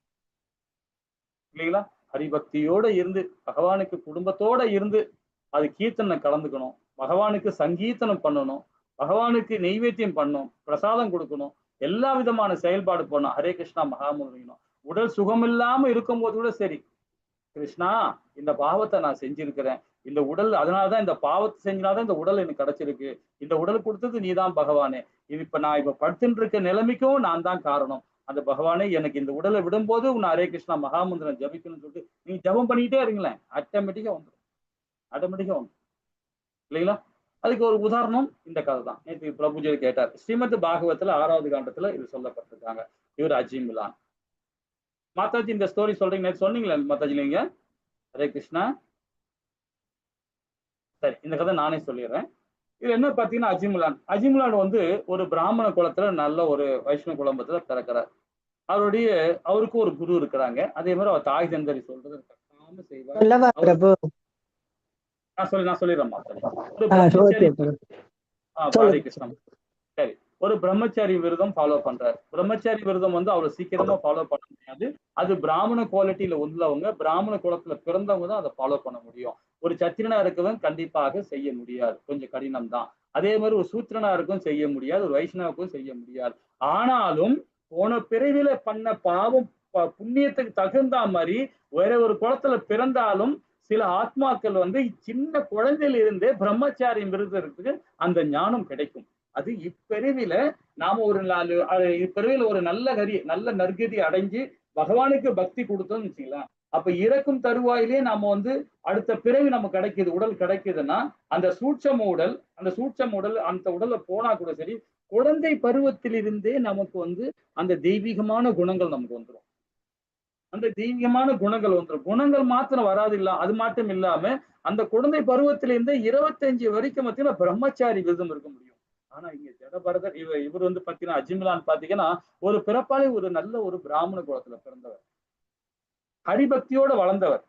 இல்லைங்களா? ஹரிபக்தியோட இருந்து பகவானுக்கு குடும்பத்தோட இருந்து அது கீர்த்தனை கலந்துக்கணும், பகவானுக்கு சங்கீர்த்தனம் பண்ணணும், பகவானுக்கு நெய்வேத்தியம் பண்ணணும், பிரசாதம் கொடுக்கணும், எல்லா விதமான செயல்பாடு பண்ணணும். ஹரே கிருஷ்ணா மகாமந்திரம். உடல் சுகமில்லாம இருக்கும்போது கூட சரி, கிருஷ்ணா இந்த பாவத்தை நான் செஞ்சிருக்கிறேன், இந்த உடல் அதனாலதான் இந்த பாவத்தை செஞ்சினாதான் இந்த உடல் எனக்கு கிடைச்சிருக்கு, இந்த உடல் கொடுத்தது நீதான் பகவானே, இது நான் படுத்துட்டு இருக்க நிலைமைக்கும் நான் தான் காரணம், அந்த பகவானே எனக்கு இந்த உடலை விடும்போது உன்னை ஹரே கிருஷ்ணா மகாமந்திரம் ஜபிக்கணும்னு சொல்லிட்டு நீங்க ஜபம் பண்ணிக்கிட்டே இருங்களேன், ஆட்டோமேட்டிக்கா வந்துடும் இல்லைங்களா? அதுக்கு ஒரு உதாரணம் இந்த கதை தான். நேற்று பிரபுஜி கேட்டார். ஸ்ரீமத் பாகவத்துல 6வது காண்டத்துல இது சொல்லப்பட்டிருக்காங்க. இவர் அஜிமிலான். மாதாஜி இந்த ஸ்டோரி சொல்றீங்க, நேற்று சொன்னீங்களே மாதாஜி நீங்க? ஹரே கிருஷ்ணா. சரி, இந்த கதை நானே சொல்லிடுறேன். இது என்ன பாத்தீங்கன்னா, அஜிமுலான் ஒரு பிராமண குலத்துல நல்ல ஒரு வைஷ்ணவ குடும்பத்துல பிறக்கிறார். அவருக்கு ஒரு குரு இருக்கிறாங்க. அதே மாதிரி அவர் தாய் தந்தரி சொல்றது செய்வார். நான் சொல்லிடுறேன் மாதாஜி. ஹரே கிருஷ்ணா. சரி, ஒரு பிரம்மச்சாரி விரதம் ஃபாலோ பண்றாரு. பிரம்மச்சாரி விரதம் வந்து அவ்வளவு சீக்கிரமா ஃபாலோ பண்ண முடியாது. அது பிராமண குவாலிட்டியில உள்ளவங்க, பிராமண குலத்துல பிறந்தவங்க தான் அதை ஃபாலோ பண்ண முடியும். ஒரு சத்திரனா இருக்கவன் கண்டிப்பாக செய்ய முடியாது, கொஞ்சம் கடினம் தான். அதே மாதிரி ஒரு சூத்திரனா இருக்கும் செய்ய முடியாது, ஒரு வைஷ்ணவுக்கும் செய்ய முடியாது. ஆனாலும் போன பிறவில பண்ண பாவம் புண்ணியத்துக்கு தகுந்த மாதிரி வேற ஒரு குலத்துல பிறந்தாலும் சில ஆத்மாக்கள் வந்து சின்ன குழந்தையில இருந்தே பிரம்மச்சாரி விரதத்துக்கு அந்த ஞானம் கிடைக்கும். அது இப்பிறவில நாம ஒரு இப்பிறவில ஒரு நல்ல நற்கதி அடைஞ்சு பகவானுக்கு பக்தி கொடுத்தோம்னு வச்சுக்கலாம். அப்ப இறக்கும் தருவாயிலே நாம வந்து அடுத்த பிறவி நம்ம கிடைக்குது, உடல் கிடைக்குதுன்னா அந்த சூட்சம உடல் அந்த உடல்ல போனா கூட சரி, குழந்தை பருவத்திலிருந்தே நமக்கு வந்து அந்த தெய்வீகமான குணங்கள் நமக்கு வந்துடும். அந்த தெய்வீகமான குணங்கள் வந்துடும். குணங்கள் மாத்திரம் வராது இல்ல, அது மட்டும் இல்லாம அந்த குழந்தை பருவத்திலிருந்தே 25 வரைக்கும் பார்த்தீங்கன்னா பிரம்மச்சாரி விரதம் இருக்க முடியும். ஆனா இங்க ஜடபரதர் இவர் வந்து பாத்தீங்கன்னா அஜிம்லான் பாத்தீங்கன்னா ஒரு பிறப்பாலே ஒரு நல்ல ஒரு பிராமண குலத்துல பிறந்தவர், ஹரிபக்தியோட வளர்ந்தவர்.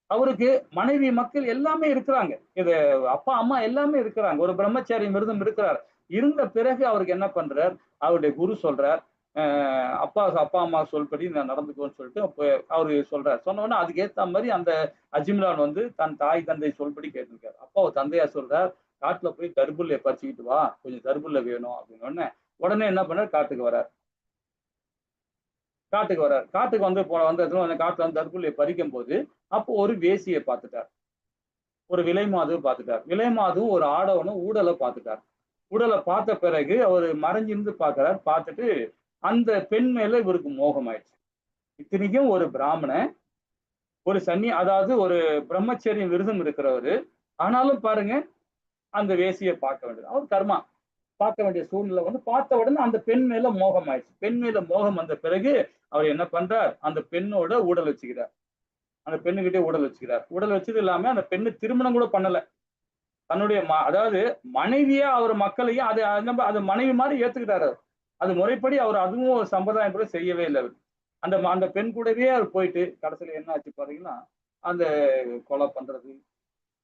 அவருக்கு மனைவி மக்கள் எல்லாமே இருக்கிறாங்க, இது அப்பா அம்மா எல்லாமே இருக்கிறாங்க, ஒரு பிரம்மச்சாரி விரதம் இருக்கிறார். இருந்த பிறகு அவருக்கு என்ன பண்றார், அவருடைய குரு சொல்றார், அப்பா அம்மா சொல்படி நான் நடந்துக்குவேன்னு சொல்லிட்டு அவரு சொல்றாரு. சொன்னோன்னா அதுக்கு ஏத்த மாதிரி அந்த அஜிம்லான் வந்து தன் தாய் தந்தை சொல்படி கேட்டிருக்காரு. அப்பா அவர் தந்தையா சொல்றார், காட்டுல போய் தர்புல்லைய பறிச்சுக்கிட்டு வா, கொஞ்சம் தர்புல்ல வேணும் அப்படின்னு. உடனே என்ன பண்ணார், காட்டுக்கு வர்றார். காட்டுக்கு வந்து காட்டுல வந்து தர்புல்லைய பறிக்கும் போது அப்போ ஒரு வேசியை பார்த்துட்டார், ஒரு விலைமாது பார்த்துட்டார். விலைமாதும் ஒரு ஆடவனும் ஊடலை பார்த்துட்டார். ஊடலை பார்த்த பிறகு அவர் மறைஞ்சிருந்து பார்க்கிறார். பார்த்துட்டு அந்த பெண் மேல இவருக்கு மோகம் ஆயிடுச்சு. இத்தனைக்கும் ஒரு பிராமணன், ஒரு அதாவது ஒரு பிரம்மச்சரிய விரதம் இருக்கிறவரு, ஆனாலும் பாருங்க அந்த வேசியை பார்க்க வேண்டியது அவர் கர்மா, பார்க்க வேண்டிய சூழ்நிலை வந்து பார்த்த உடனே அந்த பெண் மேல மோகம் ஆயிடுச்சு. பெண் மேல மோகம் வந்த பிறகு அவர் என்ன பண்றார், அந்த பெண்ணோட ஊடல் வச்சுக்கிறார். அந்த பெண்ணுகிட்டே ஊடல் வச்சுக்கிறார். ஊடல் வச்சது இல்லாம அந்த பெண்ணு திருமணம் கூட பண்ணல. தன்னுடைய அதாவது மனைவியா அவர் மக்களையும் அது மனைவி மாதிரி ஏத்துக்கிட்டாரு. அது முறைப்படி அவர் அதுவும் ஒரு சம்பிரதாயம் கூட செய்யவே இல்லை. அந்த பெண் கூடவே அவர் போயிட்டு கடைசியில என்ன ஆச்சு பாத்தீங்கன்னா அந்த கொலை பண்றது,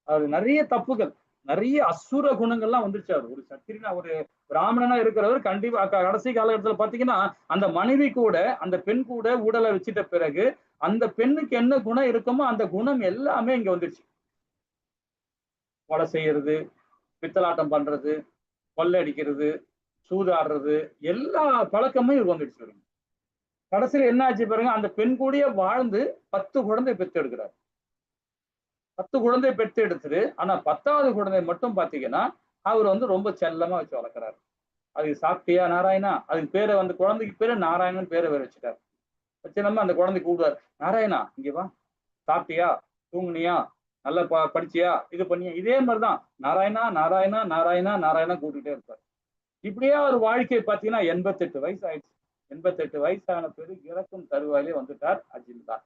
அது நிறைய தப்புகள், நிறைய அசுர குணங்கள்லாம் வந்துருச்சு. அவர் ஒரு சத்திரியனா ஒரு பிராமணனா இருக்கிறவர் கண்டிப்பா கடைசி காலகட்டத்துல பாத்தீங்கன்னா அந்த மனைவி கூட அந்த பெண் கூட ஊடலை வச்சிட்ட பிறகு அந்த பெண்ணுக்கு என்ன குணம் இருக்குமோ அந்த குணம் எல்லாமே இங்க வந்துருச்சு. கொலை செய்யறது, பித்தலாட்டம் பண்றது, கொள்ளடிக்கிறது, சூதாடுறது, எல்லா பழக்கமும் இவருக்கு வந்துடுச்சு. கடைசியில் என்ன ஆச்சு பாருங்க, அந்த பெண் கூடயே வாழ்ந்து 10 குழந்தை பெற்று எடுக்கிறார். 10 குழந்தை பெற்று எடுத்துட்டு ஆனா 10வது குழந்தை மட்டும் பாத்தீங்கன்னா அவர் வந்து ரொம்ப செல்லமா வச்சு வளர்க்கிறாரு. அதுக்கு சாப்பிட்டியா நாராயணா, அதுக்கு பேரை வந்து குழந்தைக்கு பேரு நாராயணன் பேரை வேற வச்சுட்டார். வச்சு நம்ம அந்த குழந்தை கூப்பிடுவார், நாராயணா இங்க வா, சாப்பிட்டியா, தூங்குனியா, நல்லா படிச்சியா, இது பண்ணியா, இதே மாதிரிதான் நாராயணா நாராயணா நாராயணா நாராயணா கூப்பிட்டுட்டே இருப்பார். இப்படியே ஒரு வாழ்க்கையை பார்த்தீங்கன்னா 88 வயசு ஆயிடுச்சு. 88 வயசான பிறகு இறக்கும் தருவாயிலே வந்துட்டார் அஜிம்லான்.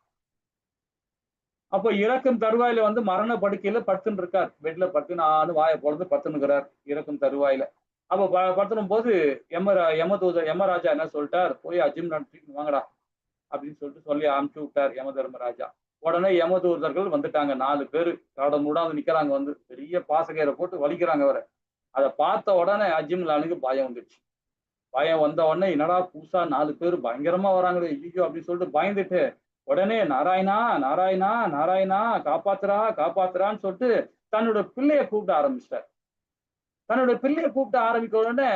அப்போ இறக்கும் தருவாயில வந்து மரண படுக்கையில படுத்துன்னு இருக்கார். பெட்ல படுத்து நானும் வாயை பொழுது படுத்துனுக்கிறார் இறக்கும் தருவாயில. அப்போ படுத்துடும் போது யமராஜா என்ன சொல்லிட்டார், போய் அஜிம்லான் தூக்கிட்டு வாங்கடா அப்படின்னு சொல்லிட்டு சொல்லி அனுப்பிச்சு விட்டார் யம தர்மராஜா. உடனே யமதூதர்கள் வந்துட்டாங்க, 4 பேரு காட மூடாந்து நிக்கிறாங்க, வந்து பெரிய பாசகரை போட்டு வலிக்கிறாங்க அவரை. அதை பார்த்த உடனே அஜிம்லானுக்கு பயம் வந்துடுச்சு. பயம் வந்த உடனே என்னடா புதுசா 4 பேர் பயங்கரமா வராங்களே ஐயோ அப்படின்னு சொல்லிட்டு பயந்துட்டு உடனே நாராயணா நாராயணா நாராயணா காப்பாத்துறா காப்பாத்துறான்னு சொல்லிட்டு தன்னோட பிள்ளைய கூப்பிட ஆரம்பிச்சிட்டார். தன்னுடைய பிள்ளைய கூப்பிட்டு ஆரம்பிக்க உடனே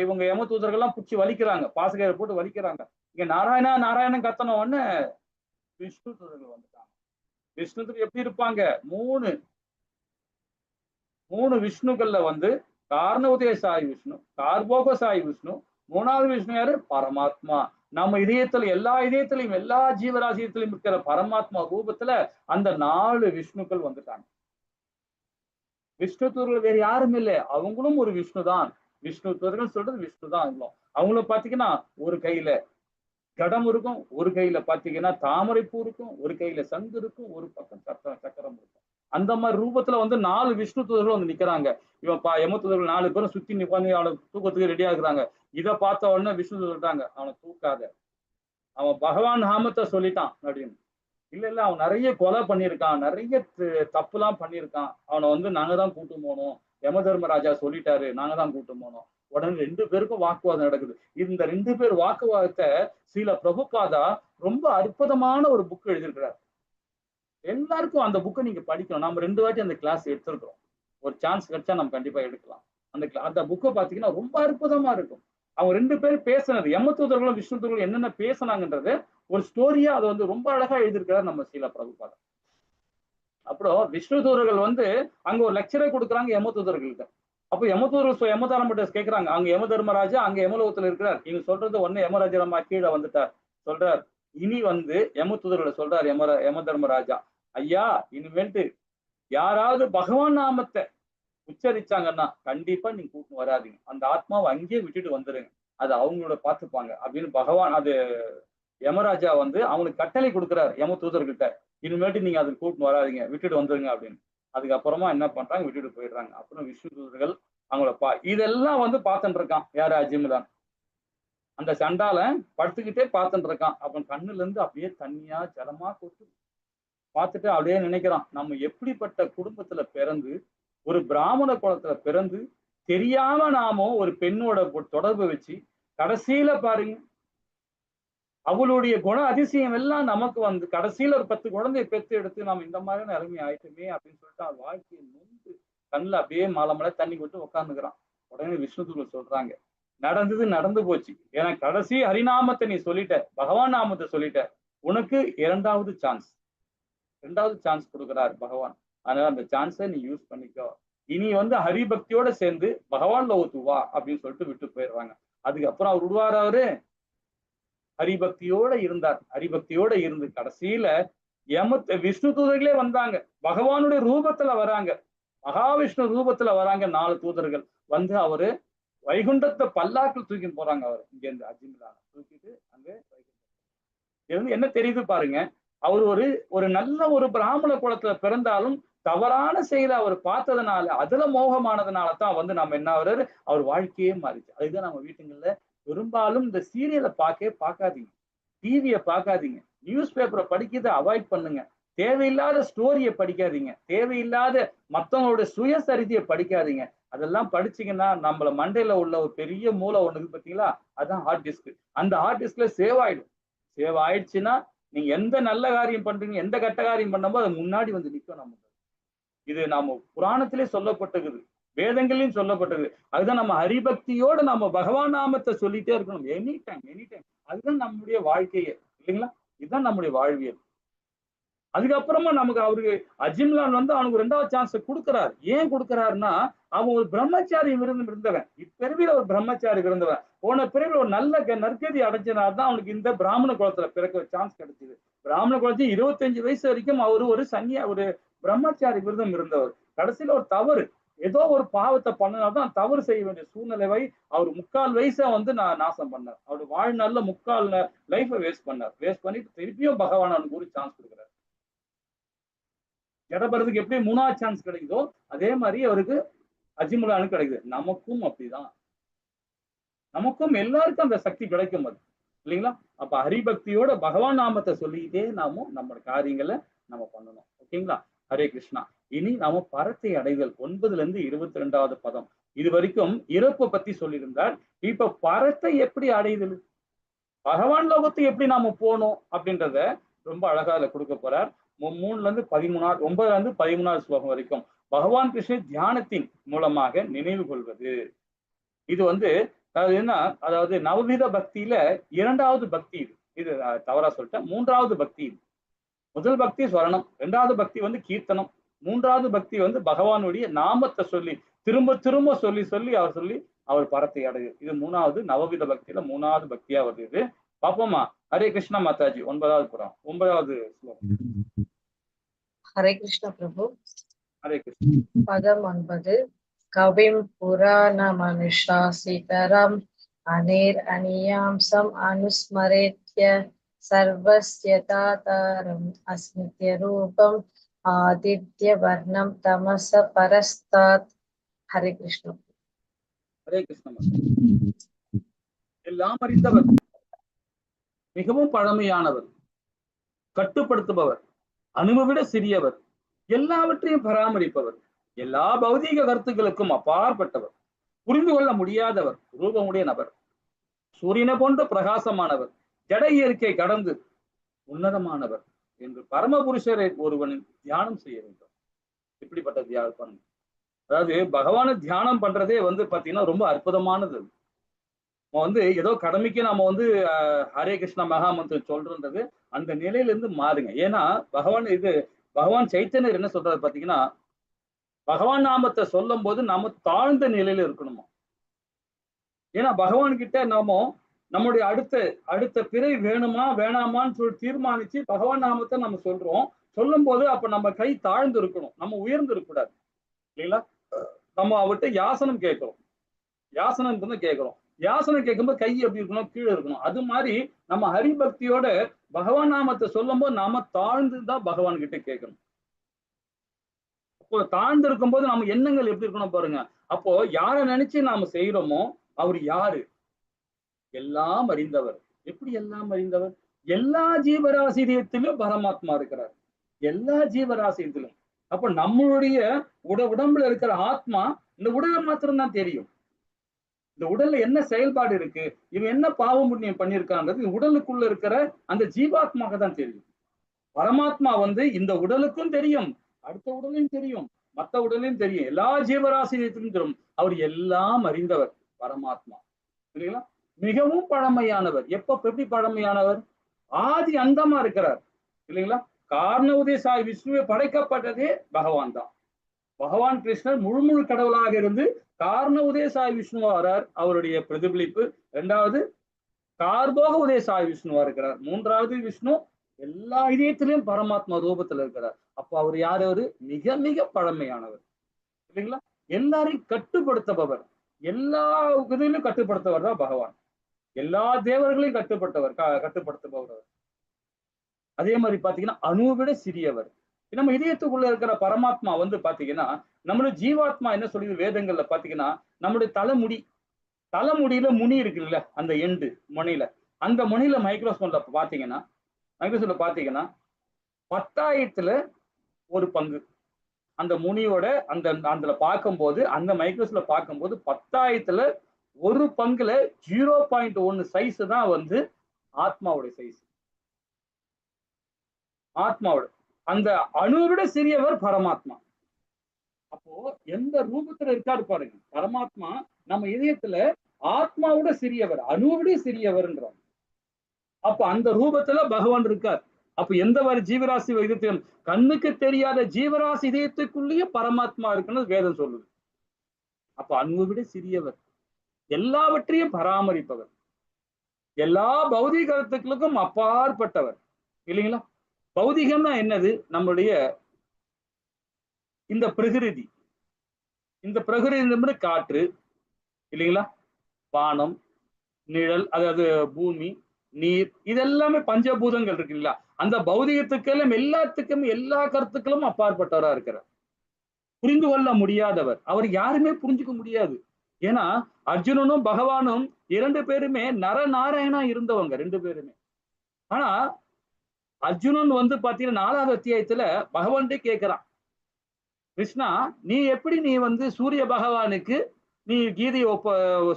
இவங்க யம தூதர்கள்லாம் பிடிச்சி வலிக்கிறாங்க, பாசகரை போட்டு வலிக்கிறாங்க. இங்க நாராயணா நாராயணன் கத்தன உடனே விஷ்ணு தூதர்கள் வந்துட்டாங்க. விஷ்ணு தூதர் எப்படி இருப்பாங்க, மூணு விஷ்ணுக்கள்ல வந்து காரணோதய சாய் விஷ்ணு, கார்போக சாய் விஷ்ணு, 3வது விஷ்ணு யாரு, பரமாத்மா. நம்ம எல்லா இதயத்திலையும் எல்லா ஜீவராசியத்திலையும் இருக்கிற பரமாத்மா ரூபத்துல அந்த 4 விஷ்ணுக்கள் வந்துட்டாங்க. விஷ்ணு தூதர்கள் வேற யாரும் இல்லை, அவங்களும் ஒரு விஷ்ணு தான். விஷ்ணு தூதர்கள் சொல்றது விஷ்ணு தான். அவங்களும் பாத்தீங்கன்னா ஒரு கையில கடம் இருக்கும், ஒரு கையில பாத்தீங்கன்னா தாமரைப்பூ இருக்கும், ஒரு கையில சங்கு இருக்கும், ஒரு பக்கம் சக்கரம் இருக்கும். அந்த மாதிரி ரூபத்துல வந்து 4 விஷ்ணு தூதர்கள் வந்து நிக்கிறாங்க. யம தூதர்கள் 4 பேரும் சுத்தி நிப்பாந்து அவனை தூக்கத்துக்கு ரெடி ஆகுறாங்க. இதை பார்த்த உடனே விஷ்ணு சொல்றாங்க, அவனை தூக்காத, அவன் பகவான் நாமத்தை சொல்லிட்டான் அப்படின்னு. இல்ல அவன் நிறைய கொலை பண்ணியிருக்கான், நிறைய தப்புலாம் பண்ணியிருக்கான், அவனை வந்து நாங்க தான் கூட்டு போகணும், யம தர்மராஜா சொல்லிட்டாரு, நாங்க தான் கூட்டு போனோம். உடனே 2 பேருக்கும் வாக்குவாதம் நடக்குது. இந்த 2 பேர் வாக்குவாதத்தை ஸ்ரீல பிரபுபாதா ரொம்ப அற்புதமான ஒரு புக் எழுதியிருக்கிறார். எல்லாருக்கும் அந்த புக்கை நீங்க படிக்கணும். நம்ம 2 வாட்டி அந்த கிளாஸ் எடுத்திருக்கிறோம். ஒரு சான்ஸ் கிடைச்சா நம்ம கண்டிப்பா எடுக்கலாம். அந்த புக்கை பாத்தீங்கன்னா ரொம்ப அற்புதமா இருக்கும். அவங்க 2 பேரும் பேசினது, யம தூதர்களும் விஷ்ணு தூதர்களும் என்னென்ன பேசினாங்கன்றது ஒரு ஸ்டோரியா அதை வந்து ரொம்ப அழகா எழுதியிருக்கிறார் நம்ம ஸ்ரீல பிரபுபாதா. அப்புறம் விஷ்ணு தூதர்கள் வந்து அங்க ஒரு லெக்சரே கொடுக்குறாங்க யம தூதர்கள்ட்ட. அப்போ யம தூதர்கள் யம தர்மராஜா கேட்கிறாங்க, அங்க யம தர்மராஜா அங்க யமலோகத்துல இருக்கிறார், இவங்க சொல்றது ஒண்ணு யமராஜா நம்ம கீழே வந்துட்டார் சொல்றார். இனி வந்து யம தூதர்களை சொல்றார் யம தர்மராஜா, ஐயா இனிமேல்ட்டு யாராவது பகவான் நாமத்தை உச்சரிச்சாங்கன்னா கண்டிப்பா நீங்க கூட்டு வராதீங்க, அந்த ஆத்மாவை அங்கேயே விட்டுட்டு வந்துருங்க, அது அவங்களோட பார்த்துப்பாங்க அப்படின்னு பகவான் அது யமராஜா வந்து அவங்களுக்கு கட்டளை கொடுக்குறாரு யம தூதர்கிட்ட, இனிமேட்டு நீங்க அதுக்கு கூட்டு வராதிங்க, விட்டுட்டு வந்துருங்க அப்படின்னு. அதுக்கப்புறமா என்ன பண்றாங்க, விட்டுட்டு போயிடுறாங்க. அப்புறம் விஷ்ணு தூதர்கள் அவங்கள இதெல்லாம் வந்து பார்த்துட்டு இருக்கான் யாரு, அஜிம்லான். அந்த சண்டால படுத்துக்கிட்டே பார்த்துட்டு இருக்கான். அப்புறம் கண்ணுல இருந்து அப்படியே தண்ணியா ஜலமா கொட்டு. பார்த்துட்டு அப்படியே நினைக்கிறான், நம்ம எப்படிப்பட்ட குடும்பத்துல பிறந்து ஒரு பிராமண குலத்துல பிறந்து தெரியாம நாம ஒரு பெண்ணோட தொடர்பு வச்சு கடைசியில பாருங்க அவளுடைய குண அதிசயம் எல்லாம் நமக்கு வந்து கடைசியில ஒரு 10 குழந்தைய பெற்று எடுத்து நம்ம இந்த மாதிரி நிலைமை ஆயிட்டுமே அப்படின்னு சொல்லிட்டு அவன் வாழ்க்கையை நொந்து கண்ணுல அப்படியே மலை தண்ணி கொட்டு உட்காந்துக்கிறான். உடனே விஷ்ணு தூதர் சொல்றாங்க, நடந்தது நடந்து போச்சு, ஏன்னா கடைசி ஹரிநாமத்தை நீ சொல்லிட்ட, பகவான் நாமத்தை சொல்லிட்ட, உனக்கு இரண்டாவது சான்ஸ் கொடுக்குறாரு பகவான், அதனால அந்த சான்ஸை நீ யூஸ் பண்ணிக்கோ, இனி வந்து ஹரிபக்தியோட சேர்ந்து பகவான் லோகத்துக்கு வா அப்படின்னு சொல்லிட்டு விட்டு போயிடுறாங்க. அதுக்கப்புறம் அவர் விடுவார், அவரு ஹரிபக்தியோட இருந்தார். ஹரிபக்தியோட இருந்து கடைசியில விஷ்ணு தூதர்களே வந்தாங்க, பகவானுடைய ரூபத்துல வராங்க, மகாவிஷ்ணு ரூபத்துல வராங்க 4 தூதர்கள் வந்து அவரு வைகுண்டத்தை பல்லாக்கில் தூக்கிட்டு போறாங்க. அவர் இங்க இருந்து அஜிம்லான தூக்கிட்டு அங்க வைகுண்டம். என்ன தெரியுது பாருங்க, அவர் ஒரு நல்ல ஒரு பிராமண குலத்துல பிறந்தாலும் தவறான செயலை அவர் பார்த்ததுனால அதுல மோகமானதுனால தான் வந்து நம்ம என்ன ஆகுறாரு, அவர் வாழ்க்கையே மாறிச்சு. அதுதான் நம்ம வீட்டுங்கள்ல பெரும்பாலும் இந்த சீரியலை பார்க்காதீங்க, டிவியை பார்க்காதீங்க, நியூஸ் பேப்பரை படிக்கிறத அவாய்ட் பண்ணுங்க, தேவையில்லாத ஸ்டோரியை படிக்காதீங்க, தேவையில்லாத மற்றவங்களோட சுயசரிதியை படிக்காதீங்க. அதெல்லாம் படிச்சீங்கன்னா நம்மள மண்டையில உள்ள ஒரு பெரிய மூளை ஒண்ணுக்கு பார்த்தீங்களா, அதுதான் ஹார்ட் டிஸ்க். அந்த ஹார்ட் டிஸ்க்ல சேவ் ஆயிடுச்சுன்னா நீங்க எந்த நல்ல காரியம் பண்றீங்க, எந்த கெட்ட காரியம் பண்ணும்போது அது முன்னாடி வந்து நிற்கும் நமக்கு. இது நாம புராணத்திலே சொல்லப்பட்டிருக்குது, வேதங்களையும் சொல்லப்பட்டது. அதுதான் நம்ம ஹரிபக்தியோட நம்ம பகவான் நாமத்தை சொல்லிட்டே இருக்கணும் எனி டைம். அதுதான் நம்முடைய வாழ்க்கையே இல்லைங்களா, இதுதான் நம்முடைய வாழ்வியல். அதுக்கப்புறமா நமக்கு அவருக்கு அஜிம்லான் வந்து அவனுக்கு 2வது சான்ஸ் கொடுக்குறாரு. ஏன் கொடுக்குறாருன்னா, அவன் ஒரு பிரம்மச்சாரி இருந்தவன், இப்பிறவில ஒரு பிரம்மச்சாரி இருந்தவன், போன பிறவில ஒரு நல்ல நற்கதி அடைஞ்சனால்தான் அவனுக்கு இந்த பிராமண குலத்துல பிறக்க சான்ஸ் கிடைச்சது. பிராமண குலத்துக்கு 25 வயசு வரைக்கும் அவரு ஒரு பிரம்மச்சாரி விரதம் இருந்தவர். கடைசியில ஒரு தவறு, ஏதோ ஒரு பாவத்தை பண்ணனால்தான் தவறு செய்ய வேண்டிய சூழ்நிலை அவர் 3/4 வயசா வந்து நாசம் பண்ணார். அவருடைய வாழ்நாள்ல 3/4 லைஃபை வேஸ்ட் பண்ணிட்டு திருப்பியும் பகவான் அவனுக்கு ஒரு சான்ஸ் கொடுக்குறாரு. ஜடபரதுக்கு எப்படி 3வது சான்ஸ் கிடைக்குதோ அதே மாதிரி அவருக்கு அஜிமுலானுக்கு கிடைக்குது. நமக்கும் அப்படிதான், நமக்கும் எல்லாருக்கும் அந்த சக்தி கிடைக்கும் அது இல்லைங்களா. அப்ப ஹரிபக்தியோட பகவான் நாமத்தை சொல்லிக்கிட்டே நாமும் நம்ம காரியங்களை நம்ம பண்ணணும். ஓகேங்களா. ஹரே கிருஷ்ணா. இனி நாம பரத்தை அடைதல் 9ல இருந்து 22வது பதம் இது வரைக்கும் இறப்பை பத்தி சொல்லியிருந்தார். இப்ப பரத்தை எப்படி அடைதல், பகவான் லோகத்தை எப்படி நாம போனோம் அப்படின்றத ரொம்ப அழகா அதுல கொடுக்க போறார். 3ல இருந்து 13 9ல இருந்து 13வது ஸ்லோகம் வரைக்கும் பகவான் கிருஷ்ண தியானத்தின் மூலமாக நினைவு கொள்வது. இது வந்து அதாவது நவவித பக்தியில 2வது பக்தி. இது தவறா சொல்லிட்டேன். 3வது பக்தி. முதல் பக்தி ஸ்வரணம், 2வது பக்தி வந்து கீர்த்தனம், 3வது பக்தி வந்து பகவானுடைய நாமத்தை சொல்லி திரும்ப திரும்ப சொல்லி அவர் பரத்தை அடையுது. இது 3வது நவவித பக்தியில 3வது பக்தியா வருது. பாப்போமா. ஹரே கிருஷ்ணா மாதாஜி. 9வது புறம் 9வது ஸ்லோகம். ஹரே கிருஷ்ண பிரபு. ஹரே கிருஷ்ணா. பதம் 9. கவிம் புராணமனுஷாசிதரம் அனியாம்சம் அனுஸ்மரேத்ய சர்வஸ்ய தாதாரம் அஸ்மித்ய ரூபம் ஆதித்ய வர்ணம் தமச பரஸ்தாத். ஹரே கிருஷ்ண. ஹரே கிருஷ்ணா. எல்லாம் அறிந்தவர், மிகவும் பழமையானவர், கட்டுப்படுத்துபவர், அனுபவிட சிறியவர், எல்லாவற்றையும் பராமரிப்பவர், எல்லா பௌதீக கருத்துக்களுக்கும் அப்பாற்பட்டவர், புரிந்து கொள்ள முடியாதவர், ரூபமுடைய நபர், சூரியனை போன்ற பிரகாசமானவர், ஜட இயற்கை கடந்து உன்னதமானவர் என்று பரமபுருஷரை ஒருவன் தியானம் செய்ய வேண்டும். இப்படிப்பட்ட தியானம், அதாவது பகவானை தியானம் பண்றதே பாத்தீங்கன்னா ரொம்ப அற்புதமானது. ஏதோ கடமைக்கு நாம ஹரே கிருஷ்ணா மகாமந்திரம் சொல்றது அந்த நிலையிலிருந்து மாறுங்க. ஏன்னா பகவான் சைத்தன்யர் என்ன சொல்றாரு பாத்தீங்கன்னா, பகவான் நாமத்தை சொல்லும் போது நாம தாழ்ந்த நிலையில இருக்கணுமா. ஏன்னா பகவான் கிட்ட நம்முடைய அடுத்த பிறை வேணுமா வேணாமான்னு சொல்லி தீர்மானிச்சு பகவான் நாமத்தை நம்ம சொல்றோம். சொல்லும் போது அப்ப நம்ம கை தாழ்ந்து இருக்கணும், நம்ம உயர்ந்து இருக்கக்கூடாது இல்லைங்களா. நம்ம அவர்கிட்ட யாசனம் கேட்கிறோம், யாசனம் கேட்கிறோம். யாசனம் கேட்கும்போது கை எப்படி இருக்கணும், கீழே இருக்கணும். அது மாதிரி நம்ம ஹரிபக்தியோட பகவான் நாமத்தை சொல்லும் போது நாம தாழ்ந்துதான் பகவான் கிட்ட கேட்கணும். அப்போ தாழ்ந்து இருக்கும் போது நம்ம எண்ணங்கள் எப்படி இருக்கணும் பாருங்க. அப்போ யாரை நினைச்சு நாம செய்யறோமோ அவர் யாரு? எல்லாம் அறிந்தவர். எப்படி எல்லாம் அறிந்தவர்? எல்லா ஜீவராசியத்திலும் பரமாத்மா இருக்கிறார், எல்லா ஜீவராசியத்திலும். அப்ப நம்மளுடைய உடம்புல இருக்கிற ஆத்மா இந்த உடலை மாத்திரம்தான் தெரியும். இந்த உடல்ல என்ன செயல்பாடு இருக்கு, இவன் என்ன பாவம் புண்ணியம் பண்ணியிருக்கான்றது உடலுக்குள்ள இருக்கிற அந்த ஜீவாத்மாக தான் தெரியும். பரமாத்மா இந்த உடலுக்கும் தெரியும், அடுத்த உடலையும் தெரியும், மற்ற உடலையும் தெரியும், எல்லா ஜீவராசியத்திலும் தெரியும். அவர் எல்லாம் அறிந்தவர் பரமாத்மா இல்லைங்களா. மிகவும் பழமையானவர். எப்படி பழமையானவர்? ஆதி அந்தமா இருக்கிறார் இல்லைங்களா. காரண உதயசாய் விஷ்ணுவை படைக்கப்பட்டதே பகவான் தான். பகவான் கிருஷ்ணர் முழு கடவுளாக இருந்து காரண உதயசாய் விஷ்ணுவா வரார், அவருடைய பிரதிபலிப்பு. இரண்டாவது கார்போக உதயசாய் விஷ்ணுவா இருக்கிறார். மூன்றாவது விஷ்ணு எல்லா இதயத்திலையும் பரமாத்மா ரூபத்துல இருக்கிறார். அப்போ அவர் யார்? அவரு மிக மிக பழமையானவர் இல்லைங்களா. எல்லாரையும் கட்டுப்படுத்தபவர், எல்லா இதிலும் கட்டுப்படுத்தவர் தான் பகவான். எல்லா தேவர்களையும் கட்டுப்படுத்துபவர். அதே மாதிரி பாத்தீங்கன்னா அணுவிட சிறியவர். நம்ம இதயத்துக்குள்ள இருக்கிற பரமாத்மா பாத்தீங்கன்னா நம்மளுடைய ஜீவாத்மா என்ன சொல்லுது வேதங்கள்ல பாத்தீங்கன்னா, நம்மளுடைய தலைமுடியில முனி இருக்குல்ல, அந்த எண்டு முனையில, அந்த முனையில மைக்ரோஸ்கோப்ல பாத்தீங்கன்னா 10,000த்துல ஒரு பங்கு அந்த முனியோட அந்த பார்க்கும்போது, அந்த மைக்ரோஸ்கோப்ல பார்க்கும்போது 10,000த்துல ஒரு பங்குல 0.1 சைஸ் தான் ஆத்மாவுடைய சைஸ். ஆத்மாவோட அந்த அணுவிட சிறியவர் பரமாத்மா. அப்போ எந்த ரூபத்துல இருக்காரு பாருங்க பரமாத்மா. நம்ம இதயத்துல ஆத்மாவோட சிறியவர், அணுவிட சிறியவர்ன்றாங்க. அப்ப அந்த ரூபத்துல பகவான் இருக்கார். அப்ப எந்த மாதிரி ஜீவராசி இதயத்திலும் கண்ணுக்கு தெரியாத ஜீவராசி இதயத்துக்குள்ளேயே பரமாத்மா இருக்குன்னு வேதம் சொல்லுது. அப்ப அணுவிட சிறியவர், எல்லாவற்றையும் பராமரிப்பவர், எல்லா பௌதிக கருத்துக்களுக்கும் அப்பாற்பட்டவர் இல்லைங்களா. பௌதிகம்னா என்னது? நம்மளுடைய இந்த பிரகிருதி, இந்த பிரகிருதி காற்று இல்லைங்களா, வானம், நிழல், அதாவது பூமி, நீர், இதெல்லாமே பஞ்சபூதங்கள் இருக்கு இல்லைங்களா. அந்த பௌதிகத்துக்கெல்லாம் எல்லாத்துக்கும் எல்லா கருத்துக்களும் அப்பாற்பட்டவரா இருக்கிறார். புரிந்து கொள்ள முடியாதவர், அவர் யாருமே புரிஞ்சுக்க முடியாது. ஏன்னா அர்ஜுனனும் பகவானும் 2 பேருமே நரநாராயணா இருந்தவங்க 2 பேருமே. ஆனா அர்ஜுனன் பாத்தீங்கன்னா 4வது அத்தியாயத்துல பகவான்கிட்ட கேட்கிறான், கிருஷ்ணா நீ எப்படி சூரிய பகவானுக்கு நீ கீதையை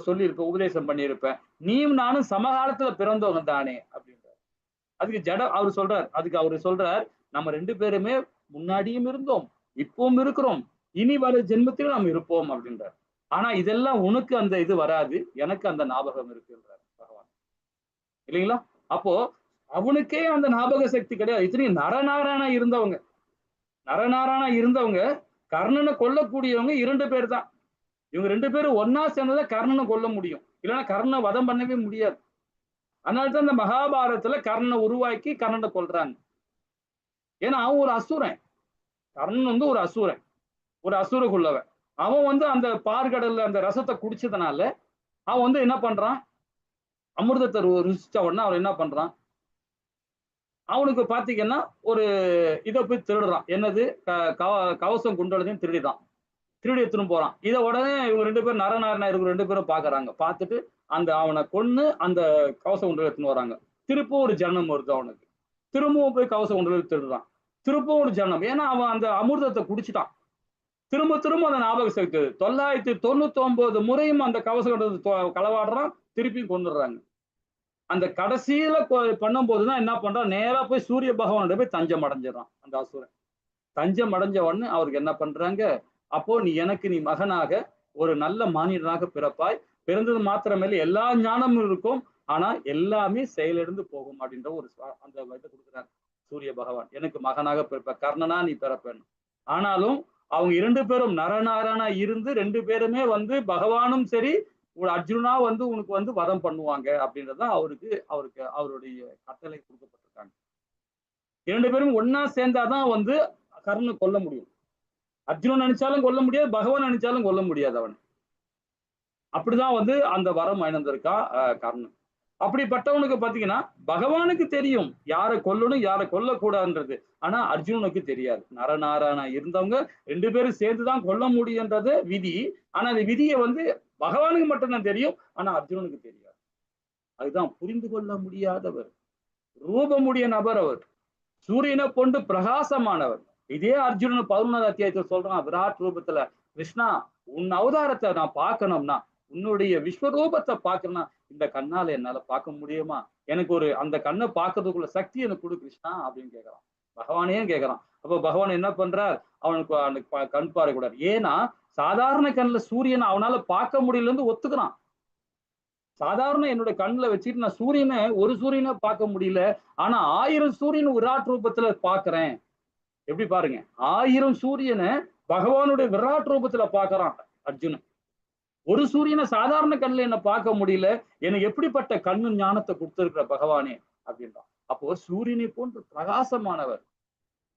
சொல்லியிருப்ப, உபதேசம் பண்ணியிருப்ப, நீயும் நானும் சமகாலத்துல பிறந்தவங்க தானே அப்படின்ற. அதுக்கு அவரு சொல்றார், நம்ம 2 பேருமே முன்னாடியும் இருந்தோம், இப்பவும் இருக்கிறோம், இனி வர ஜென்மத்திலும் நாம் இருப்போம் அப்படின்றார். ஆனா இதெல்லாம் உனக்கு அந்த இது வராது, எனக்கு அந்த ஞாபகம் இருக்குன்றார் பகவான் இல்லைங்களா. அப்போ அவனுக்கே அந்த ஞாபக சக்தி கிடையாது. இத்தனையும் நரநாராயணா இருந்தவங்க கர்ணனை கொல்லக்கூடியவங்க 2 பேர் தான். இவங்க 2 பேரும் ஒன்னா சேர்ந்ததான் கர்ணனை கொல்ல முடியும், இல்லைன்னா கர்ணனை வதம் பண்ணவே முடியாது. அதனால்தான் இந்த மகாபாரதத்துல கர்ணனை உருவாக்கி கர்ணனை கொல்றாங்க. ஏன்னா அவன் ஒரு அசுரன், கர்ணன் ஒரு அசுரன், ஒரு அசுரகுள்ளவன். அவன் அந்த பார்கடல்ல அந்த ரசத்தை குடிச்சதுனால அவன் என்ன பண்றான், அமிர்தத்தை ருசிச்ச உடனே அவன் என்ன பண்றான், அவனுக்கு பாத்தீங்கன்னா ஒரு இதை போய் திருடுறான். என்னது? கவசம் குண்டலத்தையும் திருடி எடுத்துன்னு போறான். இதை உடனே இவங்க 2 பேரும் நரநாராயணா இருக்கிற 2 பேரும் பாக்குறாங்க. பார்த்துட்டு அவனை கொன்னு அந்த கவச குண்டலம் எடுத்துன்னு வராங்க. திருப்பவும் ஒரு ஜனம் வருது அவனுக்கு, திரும்பவும் போய் கவச குண்டலம் திருடுறான். திருப்பவும் ஒரு ஜனம், ஏன்னா அவன் அந்த அமிர்தத்தை குடிச்சிட்டான். திரும்ப திரும்ப அந்த ஞாபக சக்தி 999 முறையும் அந்த கவசம் களவாடுறான், திருப்பி கொண்டுடுறாங்க. அந்த கடைசியில பண்ணும் போதுதான் என்ன பண்றான், நேரா போய் சூரிய பகவானோட போய் தஞ்சம் அடைஞ்சிடறான் அந்த அசுரன். தஞ்சம் அடைஞ்ச உடனே அவருக்கு என்ன பண்றாங்க, அப்போ நீ மகனாக ஒரு நல்ல மானிடனாக பிறப்பாய், பிறந்தது மாத்திரமல்ல எல்லா ஞானமும் இருக்கும், ஆனா எல்லாமே செயலிழந்து போகும் அப்படின்ற ஒரு அந்த இதை கொடுக்குறாங்க சூரிய பகவான். எனக்கு மகனாக பிறப்ப, கர்ணனா நீ பிறப்பேன். ஆனாலும் அவங்க 2 பேரும் நரநாராயணா இருந்து 2 பேருமே பகவானும் சரி அர்ஜுனா உனக்கு வதம் பண்ணுவாங்க அப்படின்றதுதான் அவருடைய கட்டளை கொடுக்கப்பட்டிருக்காங்க. 2 பேரும் ஒன்னா சேர்ந்தாதான் கர்ணனை கொல்ல முடியும். அர்ஜுனன் நினைச்சாலும் கொல்ல முடியாது, பகவான் நினைச்சாலும் கொல்ல முடியாது அவன். அப்படிதான் அந்த வரம் வாய்ந்திருக்கா கர்ணன். அப்படிப்பட்டவனுக்கு பாத்தீங்கன்னா பகவானுக்கு தெரியும் யாரை கொல்லணும் யாரை கொல்லக்கூடாதுன்றது, ஆனா அர்ஜுனனுக்கு தெரியாது. நரநாராயணா இருந்தவங்க 2 பேரும் சேர்ந்துதான் கொல்ல முடியுன்றது விதி. ஆனா அந்த விதியை பகவானுக்கு மட்டும்தான் தெரியும், ஆனா அர்ஜுனனுக்கு தெரியாது. அதுதான் புரிந்து கொள்ள முடியாதவர், ரூபமுடைய நபர் அவர், சூரியனை கொண்டு பிரகாசமானவர். இதே அர்ஜுனன் 11வது அத்தியாயத்தில் சொல்றான், விராட் ரூபத்துல, கிருஷ்ணா உன் அவதாரத்தை நான் பார்க்கணும்னா, உன்னுடைய விஸ்வரூபத்தை பார்க்கணும்னா இந்த கண்ணால என்னால பார்க்க முடியுமா, எனக்கு அந்த கண்ணை பார்க்கறதுக்குள்ள சக்தி எனக்கு கொடு கிருஷ்ணா அப்படின்னு கேட்கறான். பகவானே கேட்கறான். அப்ப பகவான் என்ன பண்றார், அவனுக்கு கண் பார்வை கூடாது. ஏன்னா சாதாரண கண்ணுல சூரியனை அவனால பார்க்க முடியலன்னு ஒத்துக்கிறான். சாதாரண என்னோட கண்ணுல வச்சுட்டு நான் சூரியனை ஒரு சூரியனை பார்க்க முடியல, ஆனா 1000 சூரியன் விராட் ரூபத்துல பாக்குறேன். எப்படி பாருங்க, 1000 சூரியனை பகவானுடைய விராட் ரூபத்துல பாக்குறான் அர்ஜுனன். ஒரு சூரியனை சாதாரண கண்ணுல என்ன பார்க்க முடியல, எனக்கு எப்படிப்பட்ட கண்ணு ஞானத்தை கொடுத்திருக்கிற பகவானே அப்படின்றான். அப்போ சூரியனை போன்று பிரகாசமானவர்.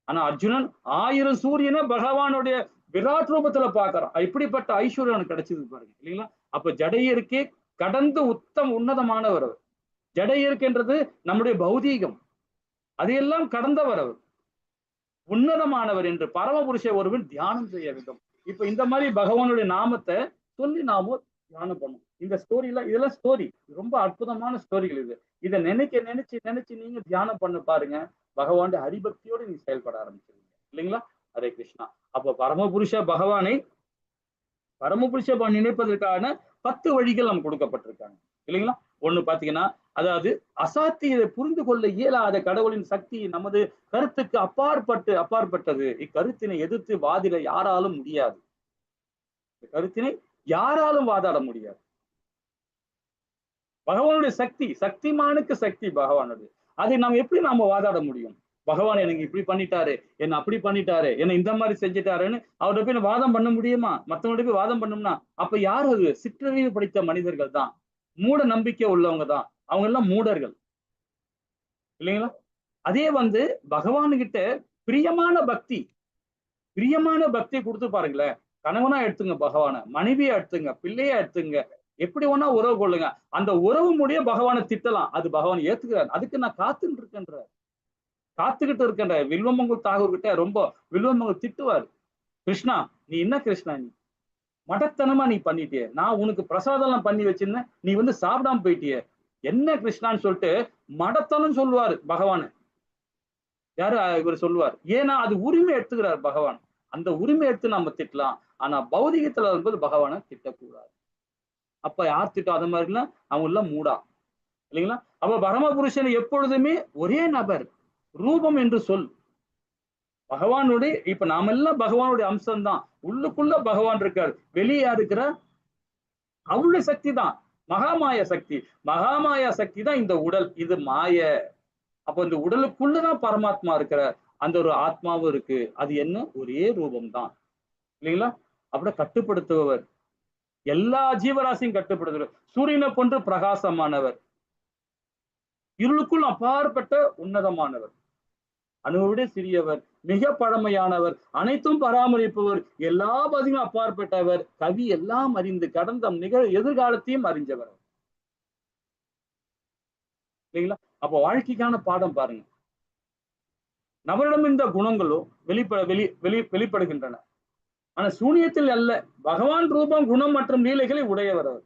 ஆனா அர்ஜுனன் 1000 சூரியனை பகவானுடைய விராட் ரூபத்துல பாக்குறான். இப்படிப்பட்ட ஐஸ்வர்யம் கிடைச்சது பாருங்க, இல்லைங்களா? அப்ப ஜடையருக்கே கடந்து உன்னதமானவர் அவர். ஜடையருக்குன்றது நம்முடைய பௌதீகம், அதையெல்லாம் கடந்தவர் அவர், உன்னதமானவர் என்று பரமபுருஷ ஒருவன் தியானம் செய்ய வேண்டும். இப்ப இந்த மாதிரி பகவானுடைய நாமத்தை சொல்லி நாம தியானம் பண்ணும். இந்த ஸ்டோரியில இதெல்லாம் ஸ்டோரி, ரொம்ப அற்புதமான ஸ்டோரிகள் இது. இதை நினைச்சு நீங்க தியானம் பண்ண பாருங்க, பகவானுடைய ஹரிபக்தியோடு நீங்க செயல்பட ஆரம்பிச்சிருவீங்க, இல்லைங்களா? ஹரே கிருஷ்ணா. அப்ப பரமபுருஷ பகவானை நினைப்பதற்கான 10 வழிகள் நமக்கு கொடுக்கப்பட்டிருக்காங்க, இல்லைங்களா? ஒண்ணு பாத்தீங்கன்னா, அதாவது அசாத்தியத்தை புரிந்து கொள்ள இயலாத கடவுளின் சக்தி நமது கருத்துக்கு அப்பாற்பட்டது. இக்கருத்தினை எதிர்த்து வாதிட யாராலும் முடியாது. கருத்தினை யாராலும் வாதாட முடியாது. பகவானுடைய சக்திமானுக்கு சக்தி பகவானுடைய, அதை நாம வாதாட முடியும்? பகவான் எனக்கு இப்படி பண்ணிட்டாரு, என்ன அப்படி பண்ணிட்டாரு, என்ன இந்த மாதிரி செஞ்சுட்டாருன்னு அவர்கிட்ட போய் வாதம் பண்ண முடியுமா? மற்றவங்கள்ட்ட போய் வாதம் பண்ணோம்னா அப்ப யார் அது? சிற்றறிவு படித்த மனிதர்கள் தான், மூட நம்பிக்கை உள்ளவங்க தான், அவங்க எல்லாம் மூடர்கள், இல்லைங்களா? அதே பகவானுகிட்ட பிரியமான பக்தி கொடுத்து பாருங்களேன். கணவனா எடுத்துங்க பகவான, மனைவியா எடுத்துங்க, பிள்ளையா எடுத்துங்க, எப்படி வேணா உறவு கொள்ளுங்க. அந்த உறவு முடிய பகவானை திட்டலாம், அது பகவான் ஏத்துக்கிறார். அதுக்கு நான் காத்துக்கிட்டு இருக்கின்ற வில்வமங்கல் தாகூர் கிட்ட வில்வமங்கல் திட்டுவார், கிருஷ்ணா நீ என்ன கிருஷ்ணா, நீ மடத்தனமா நீ பண்ணிட்டிய, நான் உனக்கு பிரசாதம் எல்லாம் பண்ணி வச்சிருந்தேன், நீ சாப்பிடாம போயிட்டிய, என்ன கிருஷ்ணான்னு சொல்லிட்டு மடத்தனம் சொல்லுவாரு பகவான். யாரு இவர் சொல்லுவார்? ஏன்னா அது உரிமை எடுத்துக்கிறார் பகவான். அந்த உரிமை எடுத்து நம்ம திட்டலாம், ஆனா பௌதிகத்துல பகவானை திட்டக்கூடாது. அப்ப யார் திட்டம் அது மாதிரிலாம் அவங்க எல்லாம் மூடா, இல்லைங்களா? அப்ப பரமபுருஷன் எப்பொழுதுமே ஒரே நபர், ரூபம் என்று சொல் பகவானுடைய. இப்ப நாம எல்லாம் பகவானுடைய அம்சம் தான், உள்ளுக்குள்ள பகவான் இருக்கார், வெளியா இருக்கிற அவருடைய சக்தி தான் மகாமாயா சக்தி தான் இந்த உடல், இது மாய. அப்ப இந்த உடலுக்குள்ளதான் பரமாத்மா இருக்கிற அந்த ஒரு ஆத்மாவும் இருக்கு, அது என்ன? ஒரே ரூபம் தான், இல்லைங்களா? அப்படி கட்டுப்படுத்துபவர், எல்லா ஜீவராசியும் கட்டுப்படுத்துவர், சூரியனை போன்று பிரகாசமானவர், இருளுக்குள் அப்பாற்பட்ட உன்னதமானவர், அணுவிட சிறியவர், மிக பழமையானவர், அனைத்தும் பராமரிப்பவர், எல்லா பதிலும் அப்பாற்பட்டவர், கவி எல்லாம் அறிந்து கடந்த எதிர்காலத்தையும் அறிஞ்சவர், இல்லைங்களா? அப்ப வாழ்க்கைக்கான பாடம் பாருங்க. நம்மளிடம் இந்த குணங்களும் வெளிப்படுகின்றன, ஆனா சூனியத்தில் அல்ல. பகவான் ரூபம், குணம் மற்றும் லீலைகளை உடையவர் அவர்.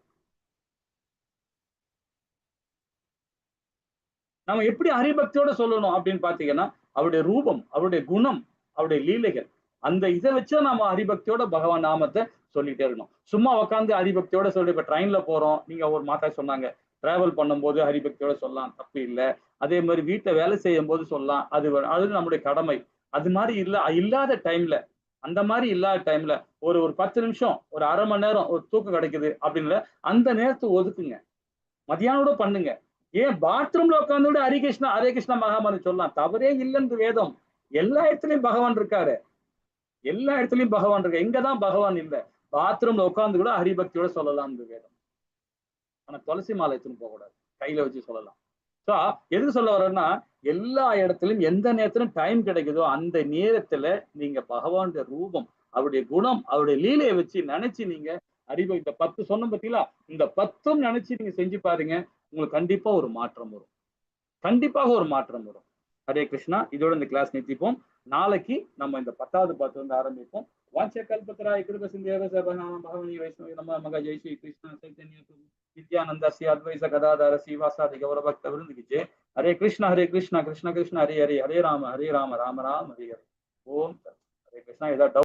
நம்ம எப்படி ஹரிபக்தியோட சொல்லணும் அப்படின்னு பாத்தீங்கன்னா, அவருடைய ரூபம், அவருடைய குணம், அவருடைய லீலைகள், அந்த இதை வச்சு நம்ம ஹரிபக்தியோட பகவான் நாமத்தை சொல்லிட்டே இருக்கணும். சும்மா உட்காந்து ஹரிபக்தியோட சொல்லி, இப்ப ட்ரெயின்ல போறோம், நீங்க ஒரு மாதா சொன்னாங்க டிராவல் பண்ணும்போது ஹரிபக்தியோட சொல்லலாம், தப்பு இல்லை. அதே மாதிரி வீட்டுல வேலை செய்யும் போது சொல்லலாம், அது நம்முடைய கடமை. அது மாதிரி இல்லாத டைம்ல, அந்த மாதிரி இல்லாத டைம்ல ஒரு 10 நிமிஷம், ஒரு அரை மணி நேரம் ஒரு தூக்கம் கிடைக்குது அப்படின்னு அந்த நேரத்தை ஒதுக்குங்க. மதியானம் கூட பண்ணுங்க. ஏன் பாத்ரூம்ல உட்காந்து கூட ஹரே கிருஷ்ணா மகாமணி சொல்லலாம், தவறே இல்லைன்னு வேதம். எல்லா இடத்துலயும் பகவான் இருக்காரு, எல்லா இடத்துலயும் பகவான் இருக்கு. எங்கதான் பகவான் இல்லை? பாத்ரூம்ல உட்காந்து கூட ஹரிபக்தியோட சொல்லலாம் வேதம். ஆனா துளசி மாலை எடுத்துன்னு போக கூடாது, கையில வச்சு சொல்லலாம். ஸோ எதுக்கு சொல்ல வர்றேன்னா, எல்லா இடத்துலயும் எந்த நேரத்திலும் டைம் கிடைக்குதோ அந்த நேரத்துல நீங்க பகவானுடைய ரூபம், அவருடைய குணம், அவருடைய லீலையை வச்சு நினைச்சு நீங்க இந்த 10 சொன்ன பத்திலா, இந்த 10 நினைச்சு நீங்க செஞ்சு பாருங்க, உங்களுக்கு கண்டிப்பா ஒரு மாற்றம் வரும், கண்டிப்பாக ஒரு மாற்றம் வரும். ஹரே கிருஷ்ணா. இதோட இந்த கிளாஸ் நிறுத்திப்போம். நாளைக்கு நம்ம இந்த 10வது பாட்டு வந்து ஆரம்பிப்போம். வாஞ்சகல்பத்ராய கிருப சிந்தேவ பகவனி வைஷ்ணவி நம மக ஜெய் ஸ்ரீ கிருஷ்ண சைத்தன்ய பிரபு நித்யானந்த ஸ்ரீ அத்வைத கதாதர ஸ்ரீவாசாதி கௌர பக்த விருந்துக்கு. ஹரே கிருஷ்ணா கிருஷ்ண கிருஷ்ண ஹரே ஹரே, ஹரே ராம ராம ராம ஹரே ஹரே. ஓம் ஹரே கிருஷ்ணா. ஏதாவது